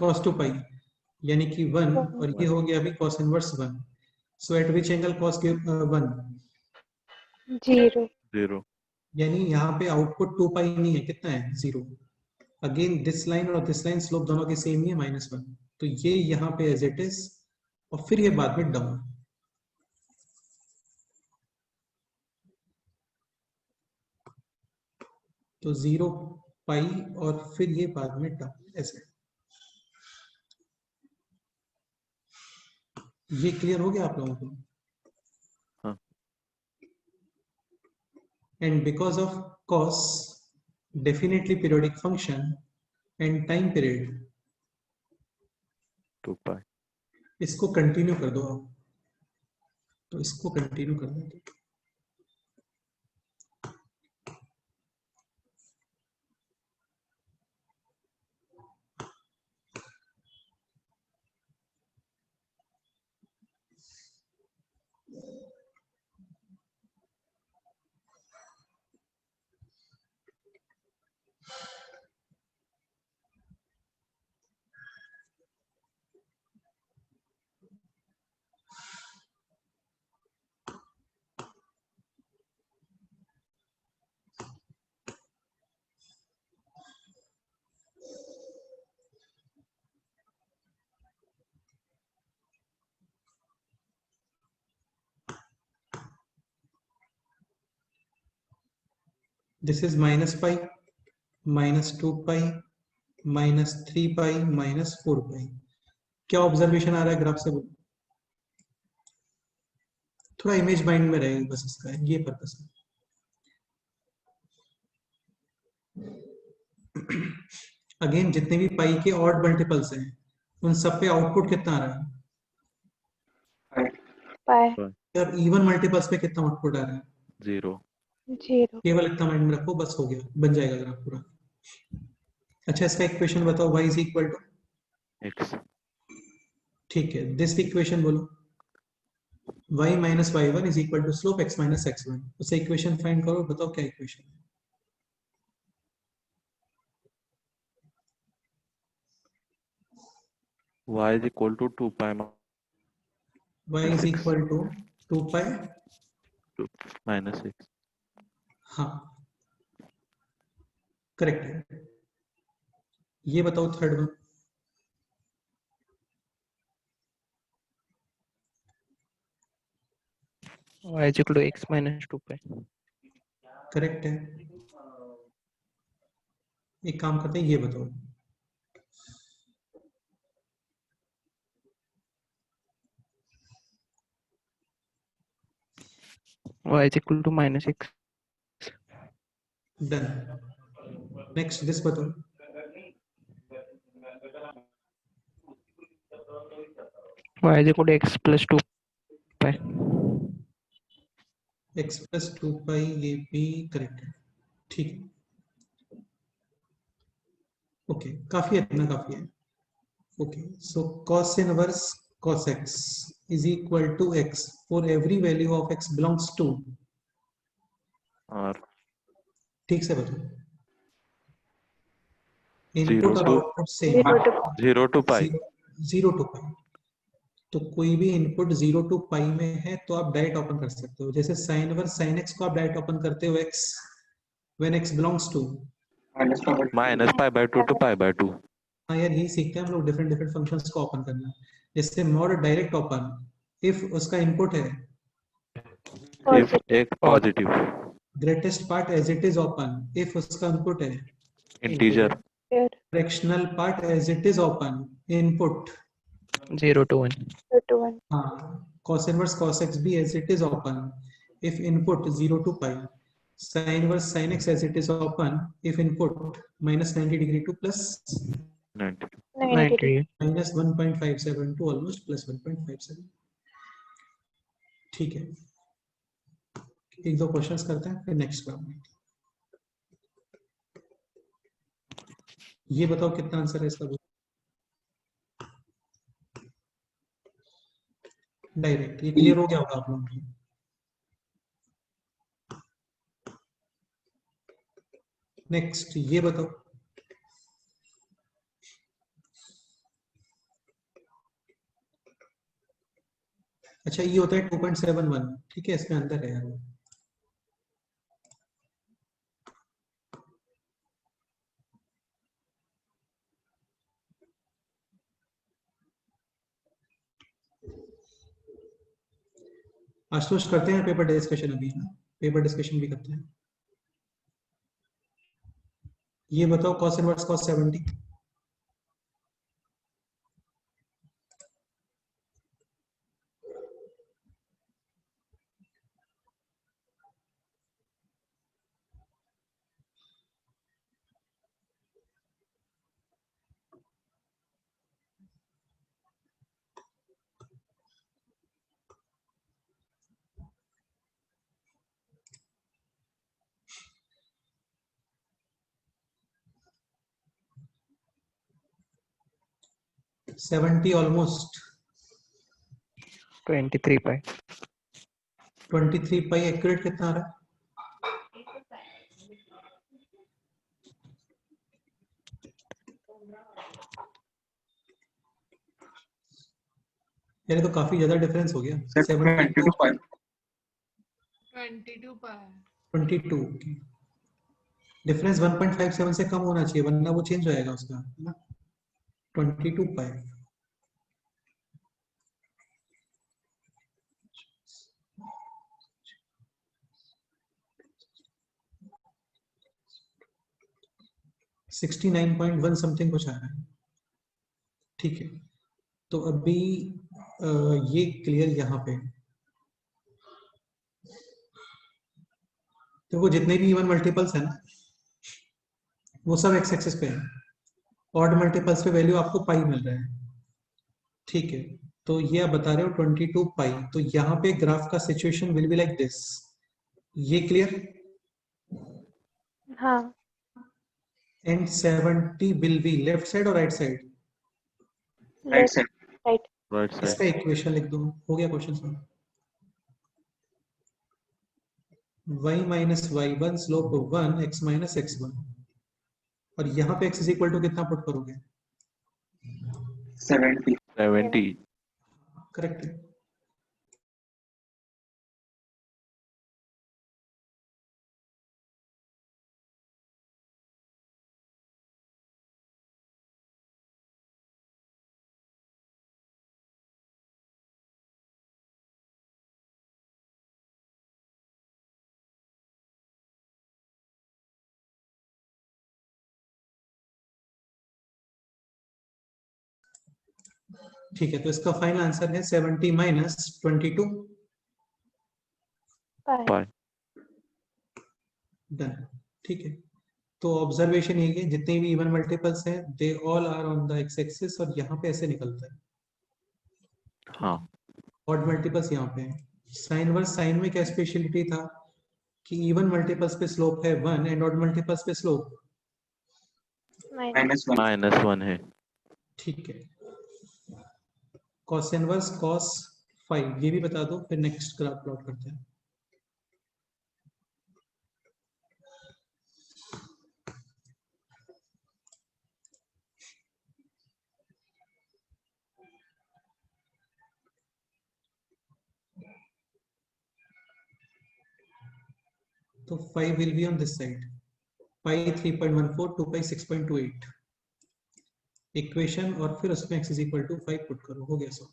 cos 2π यानी कि 1, और ये हो गया अभी cos inverse 1, so at which angle cos 1, 0 0 यानी यहाँ पे आउटपुट 2π नहीं है, कितना है 0, अगेन दिस लाइन और दिस लाइन स्लोप दोनों की सेम ही है -1, तो ये यहाँ पे एज इट इज, और फिर ये बाद में डाउन, तो 0π और फिर ये बाद में डाउन, ऐसे। ये क्लियर हो गया आप लोगों को? हाँ। And because of cos definitely periodic function and time period, 2π इसको कंटिन्यू कर दो आप, तो इसको कंटिन्यू कर दो, दिस इज -π, -2π, -3π, -4π। क्या ऑब्जर्वेशन आ रहा है ग्राफ से बोलो, थोड़ा इमेज माइंड में रहेगा बस, इसका ये पर्पस है। अगेन जितने भी पाई के ऑड मल्टीपल्स हैं उन सब पे आउटपुट कितना आ रहा है, पाई और इवन मल्टीपल्स पे कितना आउटपुट आ रहा है, 0 0 केवल इतना माइंड में रखो, बस हो गया, बन जाएगा ग्राफ पूरा। अच्छा, इसका इक्वेशन बताओ, y is equal to x ठीक है, दिस इक्वेशन बोलो, y minus y1 is equal to slope x minus x1, उसे इक्वेशन फाइंड करो, बताओ क्या इक्वेशन है। y is equal to 2π y is equal to 2π -6 हाँ करेक्ट है। ये बताओ third one, y is equal to x minus 2π। Correct है। एक काम करते हैं, ये बताओ y is equal to -x। Done. Next this बताओ, y is equal to x plus 2π। x plus 2π, ये भी करेक्ट है, ठीक है। ओके, काफी है, इतना काफी है। Okay, so cos inverse cos x is equal to x for every value of x belongs to, और ठीक से बताओ, इनपुट और output same, 0 to π 0 to pi, तो कोई भी इनपुट 0 टू पाई में है तो आप डायरेक्ट ओपन कर सकते हो, जैसे साइन इनवर्स साइन x को आप डायरेक्ट ओपन करते हो x when x belongs to -π/2 to π/2। हाँ यार, यही सीखते हैं हम लोग, डिफरेंट डिफरेंट फंक्शंस को ओपन करना। जैसे मॉड डायरेक्ट ओपन, इफ उसका इनपुट है इफ एक पॉजिटिव, greatest part as it is open, if उसका इनपुट है integer, fractional part as it is open, input 0 to 1। 0 to 1. हाँ, cos inverse cos x भी as it is open if input 0 to pi, sin inverse sin x as it is open if input -90 degree to plus 90। 90. -1.57 to almost +1.57। ठीक है, एक दो questions करते हैं फिर next class. ये बताओ कितना आंसर है इसका। डायरेक्ट, ये क्लियर हो गया होगा आप लोगों को। नेक्स्ट ये बताओ, अच्छा ये होता है 2.71, ठीक है, इसमें अंदर है यार वो। आशुतोष करते हैं पेपर डिस्कशन अभी, है ना, पेपर डिस्कशन भी करते हैं। ये बताओ cos इनवर्स cos 70। ऑलमोस्ट 23 पाई। 23 पाई एक्यूरेट कितना आ रहा है? यार तो काफी ज्यादा डिफरेंस हो गया। 22 pi। 22 डिफरेंस 1.57 से कम होना चाहिए, वरना वो चेंज हो जाएगा उसका, है ना। 22 पाई $69.1 समथिंग कुछ आ रहा है। ठीक है, तो अभी ये क्लियर यहाँ पे, तो वो जितने भी इवन मल्टीपल्स है ना वो सब एक्स एक्सिस पे है, ऑड मल्टीपल्स पे वैल्यू आपको पाई मिल रहा है। ठीक है, तो ये आप बता रहे हो 22 पाई, तो यहाँ पे ग्राफ का situation will be like this. ये क्लियर? हाँ, and 70 will be left side और right side? Right left, side. right. Right side. इसका इक्वेशन लिख दो, हो गया question solve. y minus y1 slope 1 x minus x1, और यहाँ पे x इज इक्वल टू कितना पुट करोगे? 70। 70। करेक्ट है। ठीक है, तो इसका फाइनल आंसर है 70 माइनस 22। Pi. पाई। डन। ठीक है, तो ऑब्जर्वेशन ये है जितने भी इवन मल्टीपल्स हैं they all are on the x axis, और यहाँ पे ऐसे निकलता है। हाँ। ऑड मल्टीपल्स यहाँ पे है। साइन वर्स साइन में क्या स्पेशलिटी था कि इवन मल्टीपल्स पे स्लोप है 1 एंड ऑड मल्टीपल्स पे स्लोप Minus. -1 है। ठीक है, cos इनवर्स cos 5 ये भी बता दो, फिर नेक्स्ट ग्राफ प्लॉट करते हैं। तो 5 will be on this side, pi 3.14, 2 pi 6.28 equation, और फिर उसमें x is equal to 5 put करो, हो गया so.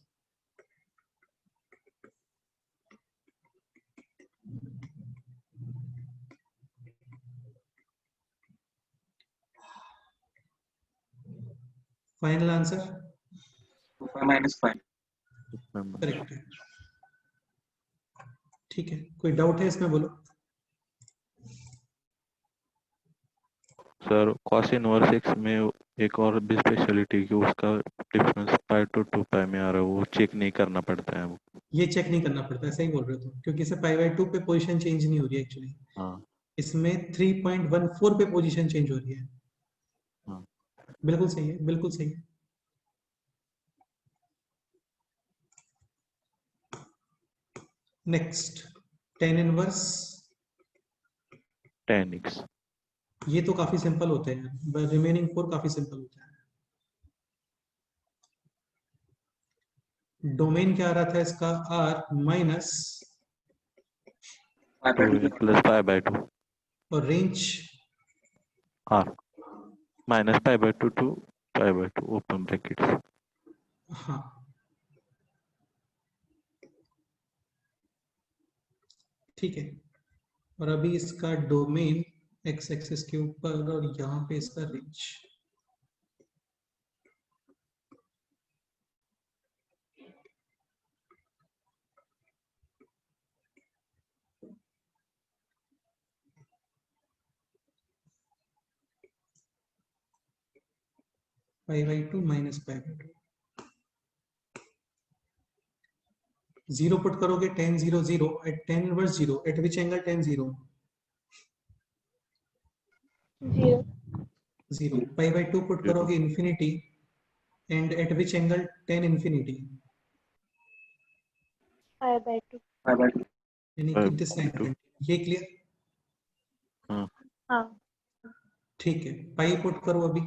Final answer 2 pi minus 5. Correct है। ठीक है, कोई डाउट है इसमें, बोलो। सर cos इनवर्स x में एक और भी स्पेशलिटी कि उसका डिफरेंस पाई टू 2 पाई में आ रहा है, वो चेक नहीं करना पड़ता है वो। ये चेक नहीं करना पड़ता है, सही बोल रहे हो तुम, क्योंकि इससे पाई बाय 2 पे पोजीशन चेंज नहीं हो रही है एक्चुअली। हाँ इसमें 3.14 पे पोजीशन चेंज हो रही है। हाँ बिल्कुल सही है, बिल्कुल सही है। Next, tan inverse, tan x। ये तो काफी सिंपल होते हैं, रिमेनिंग 4 काफी सिंपल होते हैं। डोमेन क्या आ रहा था इसका, r minus, 5/2 plus pi by 2 और range r minus pi by 2 to pi by 2 open brackets. हाँ, ठीक है। और अभी इसका डोमेन x एक्सिस के ऊपर, और यहाँ पे इसका रेंज। Pi by 2 minus pi by 2, 0 put करोगे, tan 0 0 at tan inverse 0 at which angle tan 0 0 0, pi by 2 put करोगे infinity, and at which angle tan infinity, pi by 2 5/2. यानी कि दिस एंगल। ये क्लियर? हाँ हाँ ठीक है, पाई पुट करो अभी,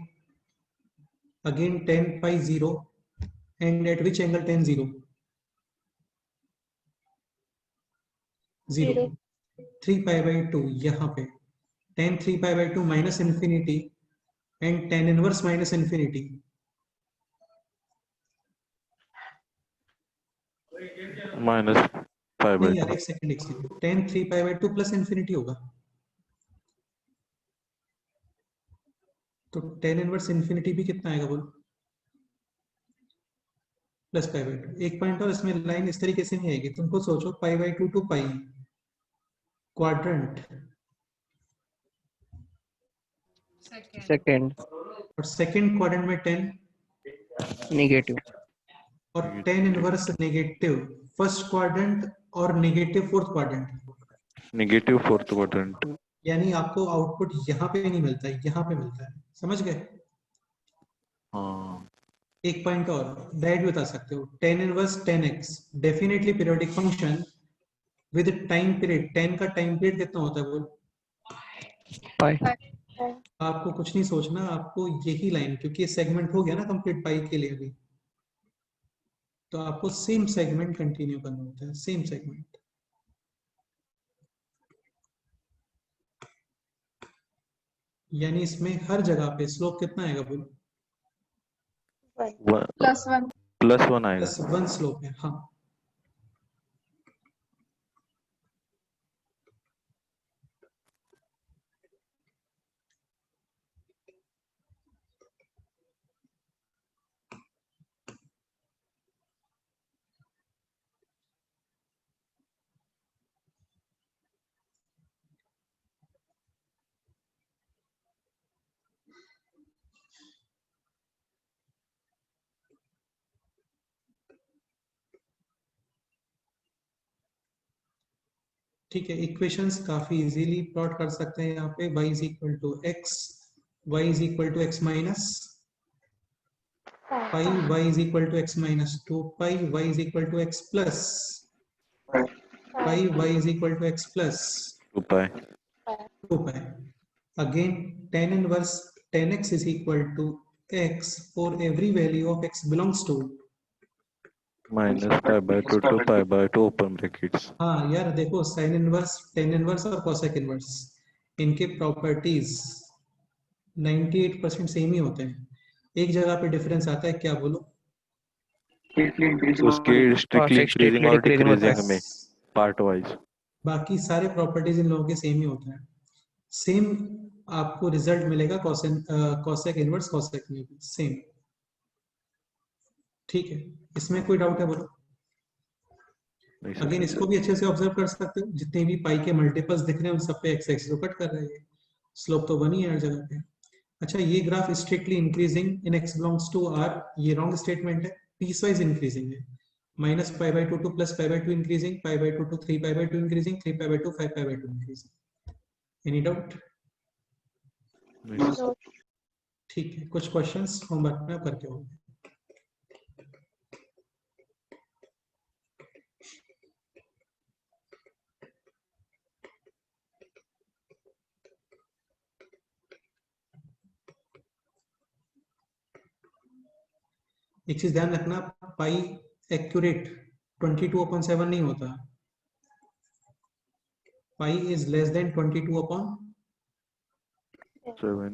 again tan pi 0 and at which angle tan 0 0, 3 pi by 2 यहाँ पे, tan 3 pi by 2 minus infinity and tan inverse minus infinity, minus pi bye नहीं यार 2 एक second, tan 3 pi by 2 plus infinity होगा, तो tan इनवर्स इंफिनिटी भी कितना आएगा बोलो, प्लस पाई बाई 2। एक पॉइंट और, इसमें लाइन इस तरीके से नहीं आएगी, तुमको सोचो pi by 2 to pi quadrant, second और सेकंड क्वाड्रेंट में 10, नेगेटिव, और tan inverse negative first quadrant और negative fourth quadrant, negative fourth quadrant. यानी आपको आउटपुट यहाँ पे नहीं मिलता है, यहाँ पे मिलता है, समझ गए? हाँ एक पॉइंट और डायरेक्ट बता सकते हो, tan inverse tan x definitely periodic function with time period, tan का टाइम पीरियड कितना होता है बोल? पाई। आपको कुछ नहीं सोचना, आपको यही लाइन, क्योंकि सेगमेंट हो गया ना कंप्लीट पाई के लिए अभी, तो आपको सेम सेगमेंट कंटिन्यू करना होता है, सेम सेगमेंट। यानी इसमें हर जगह पे स्लोप कितना आएगा बोलो? +1 +1 आएगा। +1 स्लोप है, हाँ। ठीक है, इक्वेशंस काफी इजीली प्लॉट कर सकते हैं यहाँ पे, y is equal to x, y is equal to x minus pi, y is equal to x minus 2 pi, y is equal to x plus pi, y is equal to x plus 2 pi 2 pi. Again tan inverse tan x is equal to x for every value of x belongs to minus pi by 2 to pi by 2 open brackets. हाँ यार देखो, sine inverse, tan inverse और cosec inverse, इनके properties 98% same ही होते हैं, एक जगह पे डिफरेंस आता है, क्या बोलो? Strictly increasing उसकी or strictly Cosec increasing strictly और decreasing होता है। डिक्रीजिंग में पार्ट वाइज। बाकी सारे प्रॉपर्टीज इन लोगों के सेम ही होते हैं, सेम आपको रिजल्ट मिलेगा कॉसेक इनवर्स कॉसेक में भी सेम। ठीक है, इसमें कोई डाउट है बोलो? नहीं सर। अगेन इसको भी अच्छे से ऑब्जर्व कर सकते हो, जितने भी पाई के मल्टीपल्स दिख रहे हैं उन सब पे एक्स एक्सिस को कट कर रहे हैं, स्लोप तो बनी है हर जगह पे। अच्छा, ये graph strictly increasing in x belongs to r, ये रॉन्ग स्टेटमेंट है, पीस वाइज इंक्रीजिंग है, minus π/2 to plus π/2 increasing, π/2 to 3π/2 increasing, 3π/2 5π/2 increasing. Any doubt? नहीं सर। No. ठीक है, कुछ क्वेश्चंस होमवर्क में करके होंगे। एक चीज ध्यान रखना, पाई एक्यूरेट 22/7 नहीं होता, pi is less than 22/7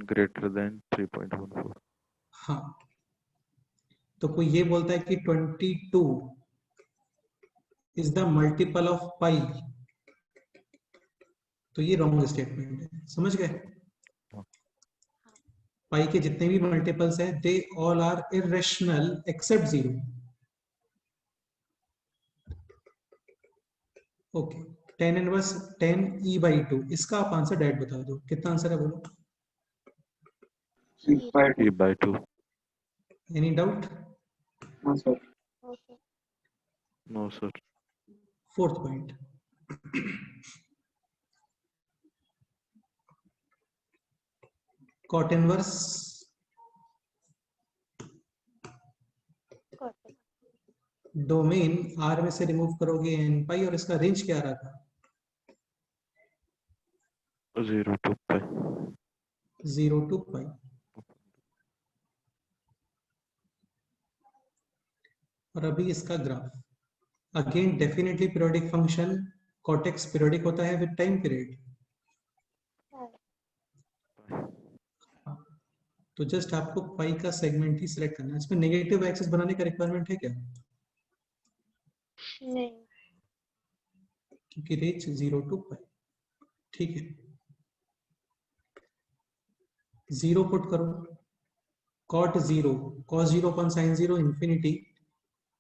greater than 3.14। हाँ, तो कोई ये बोलता है कि 22 इज द मल्टीपल ऑफ पाई, तो ये रॉन्ग स्टेटमेंट है, समझ गए? पाई के जितने भी मल्टीपल्स हैं they all are irrational except 0। Okay, tan inverse 10e/2, इसका आप आंसर डायरेक्ट बता दो, कितना आंसर है बोलो? e/2। Any doubt? no, sir. Okay. No sir. Fourth point, cot inverse Got it. Domain R में से रिमूव करोगे n पाई, और इसका रेंज क्या आ रहा था? 0 to π। 0 to पाई। और अभी इसका graph, again definitely periodic function, cortex periodic होता है विद टाइम पीरियड, तो जस्ट आपको पाई का सेगमेंट ही सिलेक्ट करना है। इसमें नेगेटिव एक्सिस बनाने का रिक्वायरमेंट है क्या? नहीं। क्योंकि रेंज 0 to पाई। ठीक है, 0 पुट करो, cot 0 cos 0 upon sin 0 infinity,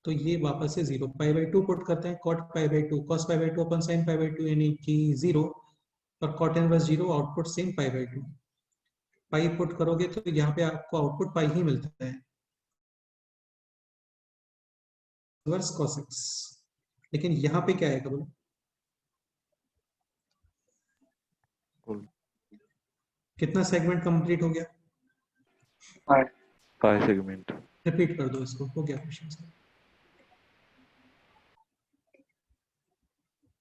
तो ये वापस से 0, π/2 पुट करते हैं, cot π/2 cos π/2 upon sin π/2 यानी कि 0, और cot इनवर्स 0 आउटपुट सेम π/2, पाई पुट करोगे तो यहाँ पे आपको आउटपुट पाई ही मिलता है, इनवर्स cos x। लेकिन यहाँ पे क्या आएगा बोलो? कितना सेगमेंट कंप्लीट हो गया? पाई सेगमेंट। रिपीट कर दो इसको, हो गया क्वेश्चन सर।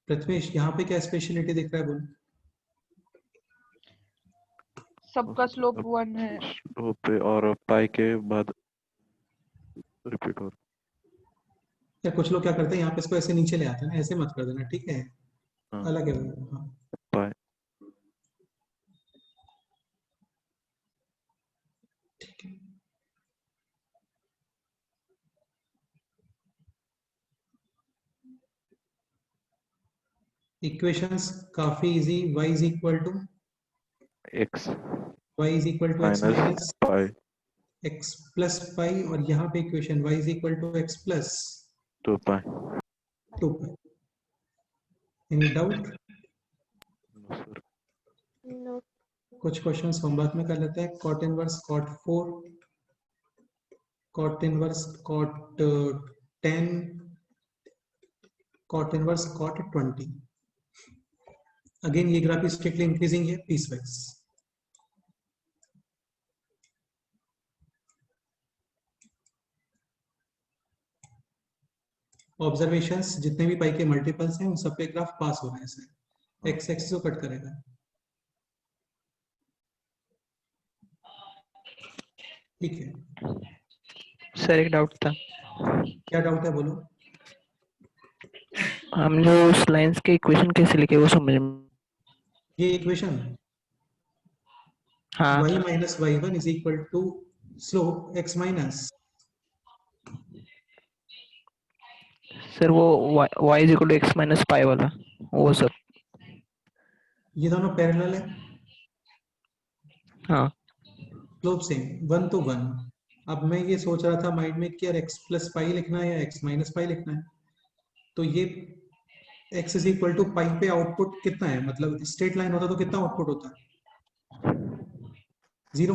प्रथमेश, यहाँ पे क्या स्पेशलिटी दिख रहा है बोलो? सबका स्लोप 1 है। स्लोप पे और पाई के बाद रिपीट हो। या कुछ लोग क्या करते हैं, यहाँ पे इसको ऐसे नीचे ले आते हैं ना, ऐसे मत कर देना, ठीक है? हाँ। अलग है वो, हाँ। पाई। ठीक है, इक्वेशंस काफी easy, y is equal to x x minus pi x plus pi, और यहाँ पे equation y is equal to x plus 2 pi. 2 pi. Any doubt? No sir. No. कुछ क्वेश्चंस होमवर्क में कर लेते हैं। cot inverse cot 4, cot inverse cot 10, cot inverse cot 20। Again ये graph strictly increasing है पीस वाइज। ऑब्जर्वेशंस, जितने भी पाई के मल्टीपल्स हैं उन सब पे ग्राफ पास हो रहा है, ऐसे एक्स एक्सिस को कट करेगा। ठीक है सर एक डाउट था, क्या डाउट है बोलो? हम जो उस लाइंस के इक्वेशन कैसे लिखे वो समझ में। ये इक्वेशन हाँ y minus y1 is equal to slope x minus. Sir वो y is equal to x minus pi वाला वो सब। ये दोनों पैरेलल है, हाँ स्लोप सेम 1 to 1। अब मैं ये सोच रहा था माइंड में कि यार x प्लस पाई लिखना है या x माइनस पाई लिखना है, तो ये x इज इक्वल टू पाई पे आउटपुट कितना है, मतलब स्ट्रेट लाइन होता तो कितना आउटपुट होता, 0।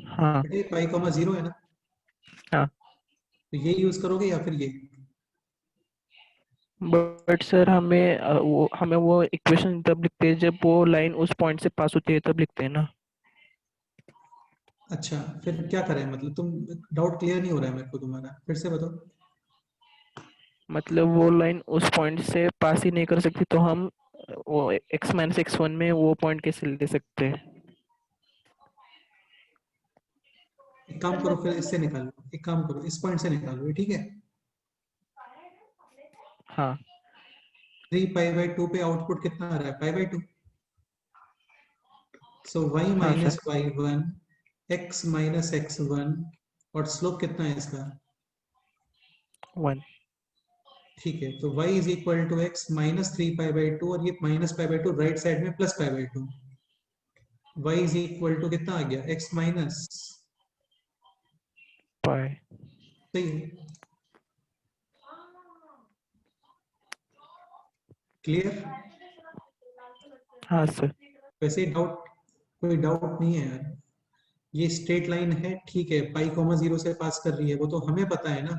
हाँ पाई कॉमा 0 है ना, हाँ। तो ये यूज करोगे या फिर ये? बट सर हमें वो इक्वेशन तब लिखते हैं जब वो लाइन उस पॉइंट से पास होती है, तब लिखते हैं ना। अच्छा फिर क्या करें, मतलब तुम, डाउट क्लियर नहीं हो रहा है मेरे को तुम्हारा, फिर से बताओ। मतलब वो लाइन उस पॉइंट से पास ही नहीं कर सकती, तो हम वो x माइनस x1 में वो पॉइंट कैसे ले सकते हैं? एक काम करो, फिर इससे निकालो, एक काम करो इस पॉइंट से निकालो, ये ठीक है। हाँ 3 पाई बाई 2 पे आउटपुट कितना आ रहा है, पाई बाई 2। सो y हाँ minus sir y1 x minus x1, और स्लोप कितना है इसका, 1। ठीक है। तो y is equal to x minus 3 pi by 2, और ये minus pi by 2 right side में plus pi by 2। y is equal to कितना आ गया, x माइनस, पाई। सही है, क्लियर। हाँ सर। वैसे डाउट, कोई डाउट नहीं है यार, ये स्ट्रेट लाइन है, ठीक है, पाई कॉमा 0 से पास कर रही है, वो तो हमें पता है ना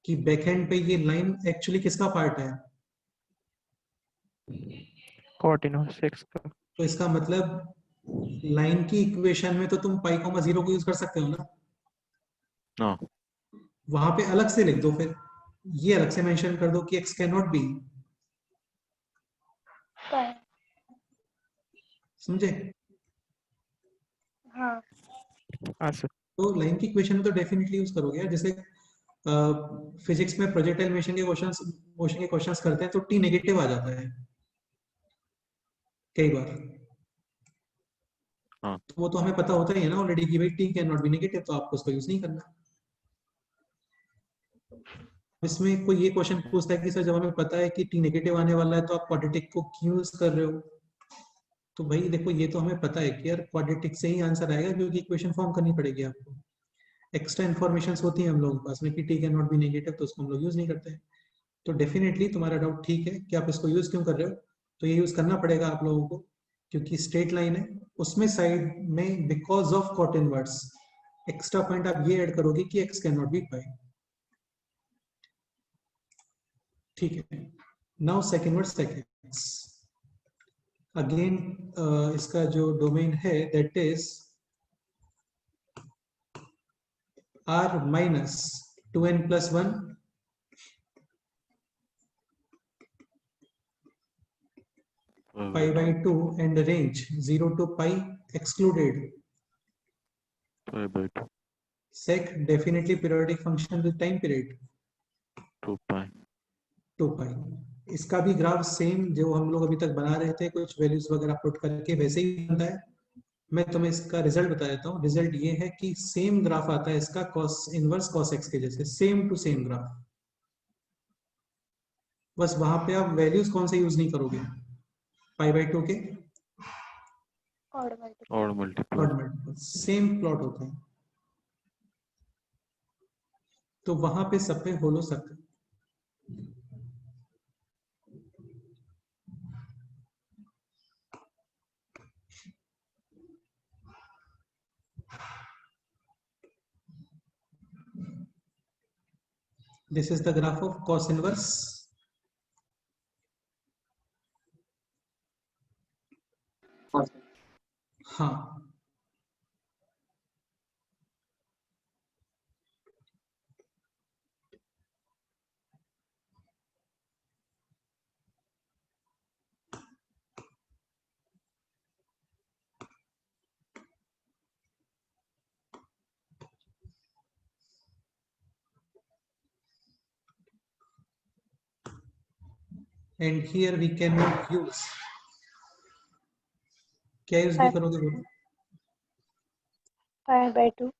कि बैकएंड पे ये लाइन एक्चुअली किसका पार्ट है, कॉट इनवर्स x का। तो इसका मतलब लाइन की इक्वेशन में तो तुम पाई कॉमा 0 को यूज कर सकते हो ना, हाँ वहां पे अलग से लिख दो, फिर ये अलग से मेंशन कर दो कि x कैन नॉट बी, पाई। समझे। हाँ हाँ सर। तो लाइन की इक्वेशन में तो डेफिनेटली यूज करोगे यार, जैसे फिजिक्स में प्रोजेक्टाइल मोशन के क्वेश्चंस करते हैं तो टी नेगेटिव आ जाता है कई बार, हाँ तो वो तो हमें पता होता ही है ना ऑलरेडी कि भाई T can not B negative, तो आपको उसको यूज नहीं करना। इसमें कोई ये क्वेश्चन पूछता है कि सर जब हमें पता है कि टी नेगेटिव आने वाला है तो आप क्वाड्रेटिक को क्यों यूज कर रहे हो, तो भाई देखो ये तो हमें पता है कि यार क्वाड्रेटिक से ही आंसर आएगा, क्योंकि इक्वेशन फॉर्म करनी पड़ेगी आपको, एक्स्ट्रा इन्फॉर्मेशन होती है हम लोगों के पास में कि T can not B negative, तो उसको हम लोग यूज नहीं करते हैं। तो डेफिनेटली तुम्हारा डाउट ठीक है कि आप इसको यूज क्यों कर रहे हो, तो ये यूज करना पड़ेगा आप लोगों को, क्योंकि स्ट्रेट लाइन है, उसमें साइड में because of cot inverse extra point आप ये ऐड करोगे कि x can not be pi, ठीक है। Now second word seconds, again इसका जो डोमेन है that is r minus 2n plus 1 pi by 2 and range 0 to pi excluded. Pi by 2 Sec definitely periodic function with time period 2 pi 2 pi। इसका भी graph same जो हम लोग अभी तक बना रहे थे, कुछ वैल्यूज वगैरह पुट करके वैसे ही बनता है। मैं तुम्हें इसका रिजल्ट बता देता हूँ। रिजल्ट ये है कि सेम ग्राफ आता है इसका cos इनवर्स cos x के जैसे, सेम टू सेम ग्राफ, बस वहां पे आप वैल्यूज कौन से यूज नहीं करोगे, पाई बाई 2 के और मल्टीपल। और मल्टीपल और मल्टीपल, सेम प्लॉट होता है, तो वहां पे सब पे होलो circle. This is the graph of cos inverse. हाँ, and here we cannot use, क्या यूज नहीं करोगे बोलो, pi/2.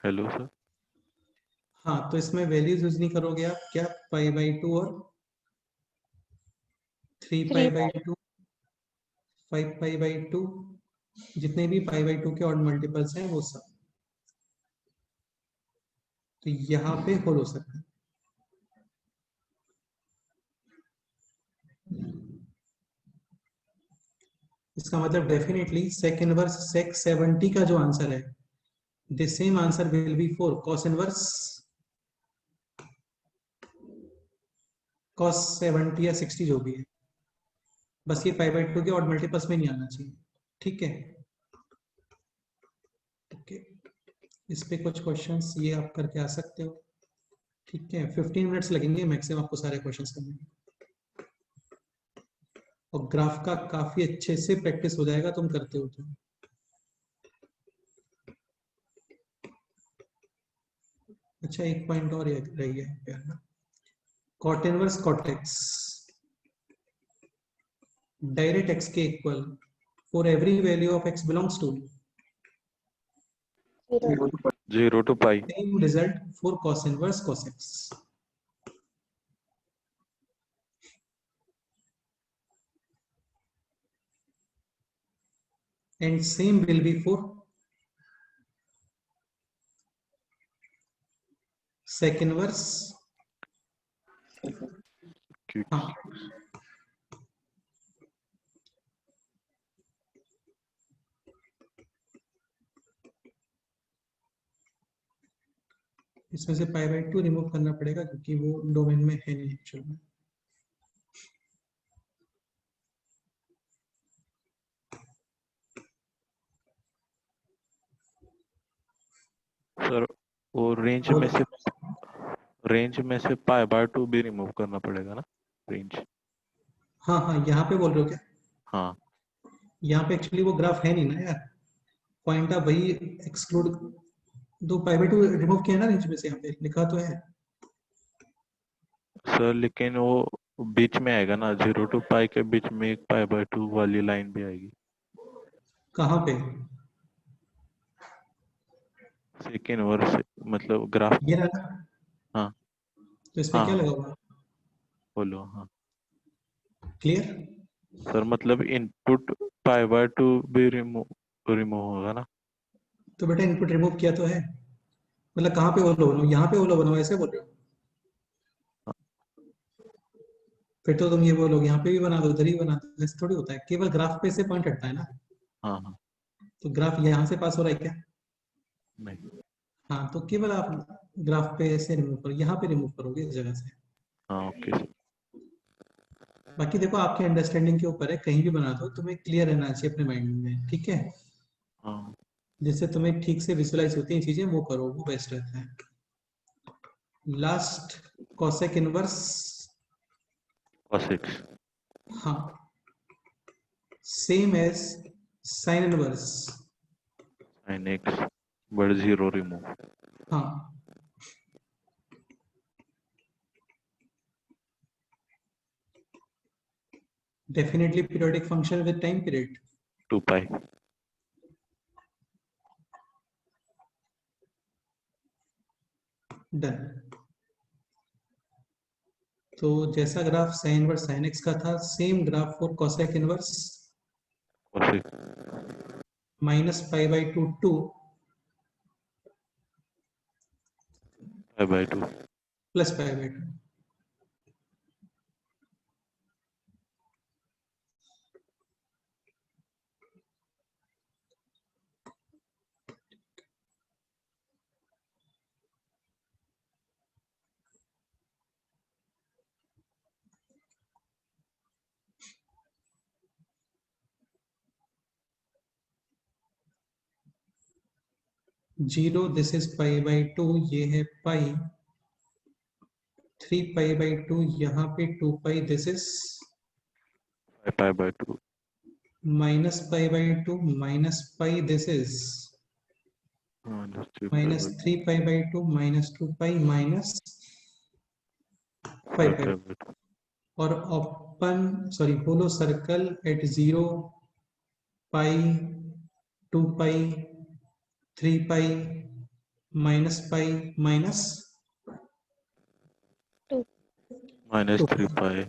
Hello sir. हाँ, तो इसमें वैल्यूज यूज नहीं करोगे आप, क्या π/2 और 3π/2, 5π/2, जितने भी π/2 के ऑड मल्टीपल्स हैं वो सब, तो यहाँ पे होल हो सकता है। इसका मतलब डेफिनेटली सेक इनवर्स सेक 70 का जो आंसर है, the same answer will be for cos inverse cos 70 या 60 जो भी है, बस ये π/2 के ऑड मल्टीपल्स में नहीं आना चाहिए। ठीक है, ओके, इस पे कुछ क्वेश्चंस ये आप करके आ सकते हो। ठीक है, 15 मिनट्स लगेंगे मैक्सिमम आपको सारे क्वेश्चंस करने में, और ग्राफ का काफी अच्छे से प्रैक्टिस हो जाएगा तुम करते हो तो। अच्छा, एक पॉइंट और रह गया, cot inverse cot x direct x के equal for every value of x belongs to 0. 0 to pi। Same result for cos inverse cos x, and same will be for sec inverse। हाँ, इसमें से π/2 remove करना पड़ेगा क्योंकि वो domain में है नहीं एक्चुअल में। सर वो रेंज में से π/2 भी रिमूव करना पड़ेगा ना, रेंज। हाँ हाँ, यहाँ पे बोल रहे हो क्या? हाँ, यहाँ पे एक्चुअली वो ग्राफ है नहीं ना यार, पॉइंट आप वही एक्सक्लूड, दो π/2 रिमूव किया ना रेंज में से, यहाँ पे लिखा तो है। सर लेकिन वो बीच में आएगा ना, 0 to pi के बीच में एक π/2 वाली लाइन भी आएगी। कहाँ पे? सेक इनवर्स मतलब ग्राफ। ये रहा। हाँ तो इसमें हाँ क्या लगा हुआ? बोलो। हाँ क्लियर? सर मतलब इनपुट π/2 भी रिमूव होगा ना। तो बेटा इनपुट रिमूव किया तो है, मतलब कहाँ पे होलो बनाओ, यहाँ पे होलो बनाओ ऐसे बोल रहे हो? फिर तो तुम ये बोलोगे यहाँ पे भी बना दो, उधर ही बना दो, ऐसे थोड़ी होता है, केवल ग्राफ पे से पॉइंट हटता है ना। हाँ हाँ तो ग्राफ यहाँ से पास हो रहा है क्या? नहीं। हाँ, तो केवल आप ग्राफ पे ऐसे रिमूव करो, यहाँ पे रिमूव करोगे इस जगह से। हाँ ओके सर। बाकी देखो आपके अंडरस्टैंडिंग के ऊपर है, कहीं भी बना दो, तुम्हें क्लियर रहना चाहिए अपने माइंड में। ठीक है, हाँ जिससे तुम्हें ठीक से विजुअलाइज होती हैं चीजें, वो करो, वो बेस्ट रहता है। Last cosec inverse, cos x। हाँ, same as sine inverse, sin x but 0 remove. हाँ, definitely periodic function with time period, 2 pi। Done. तो जैसा graph sine inverse sine x का था, same graph for cosec inverse cos x -π/2 to π/2। +π/2। Zero, this is π/2, ये है pi, 3π/2 यहाँ पे 2π, this is π/2। -π/2 -π, दिस इज minus 3 pi by 2 minus 2 pi minus 5 pi, और open sorry hollow circle at 0 pi 2 pi 3 pi minus pi minus 3 pi.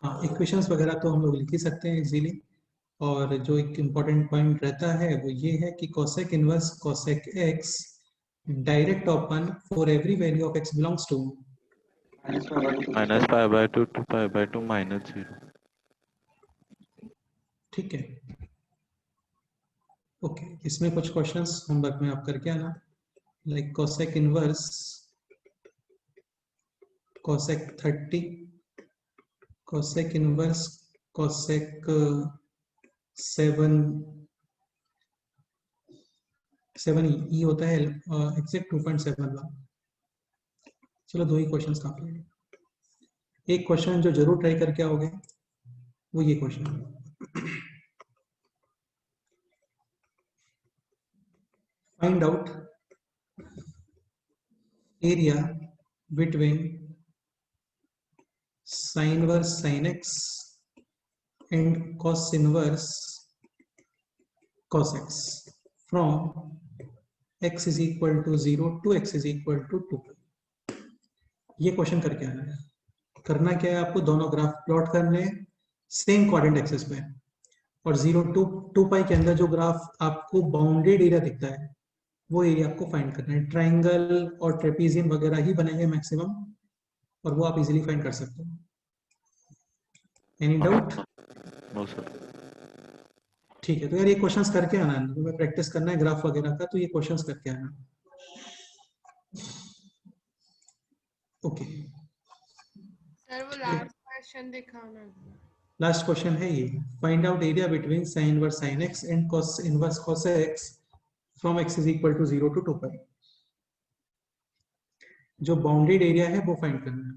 हाँ, equations वगैरह तो हम लोग लिख ही सकते हैं इजीली, और जो एक इम्पोर्टेंट पॉइंट रहता है वो ये है कि cosec inverse cosec x direct open for every value of x belongs to minus pi by 2 2 pi by 2 minus 0। ठीक है, ओके। इसमें कुछ क्वेश्चंस होमवर्क में आप करके आना, like cosec inverse cosec 30, cosec inverse cosec 7 ई होता है एग्जैक्ट 2.7। चलो 2 ही क्वेश्चंस काफी है। एक क्वेश्चन जो जरूर ट्राई करके आओगे वो ये क्वेश्चन है, find out area between sin inverse sin x and cos inverse cos x from x is equal to 0 to x is equal to 2। ये क्वेश्चन करके आना है। करना क्या है, आपको दोनों ग्राफ प्लॉट करने हैं सेम कोऑर्डिनेट एक्सिस पे, और 0 टू 2 पाई के अंदर जो ग्राफ आपको बाउंडेड एरिया दिखता है वो एरिया आपको फाइंड करना है। ट्राइंगल और ट्रेपीजियम वगैरह ही बनेंगे मैक्सिमम, और वो आप इजीली फाइंड कर सकते हो। Any doubt? No sir. ठीक है, तो यार ये क्वेश्चंस करके आना है, तुम्हें प्रैक्टिस करना है ग्राफ वगैरह का, तो ये क्वेश्चंस करके आना। ओके सर वो लास्ट क्वेश्चन दिखाना। लास्ट क्वेश्चन है ये, find out area between sin inverse sin x and cos inverse cos x from x is equal to 0 to 2 pi. जो बाउंडेड एरिया है वो फाइंड करना है।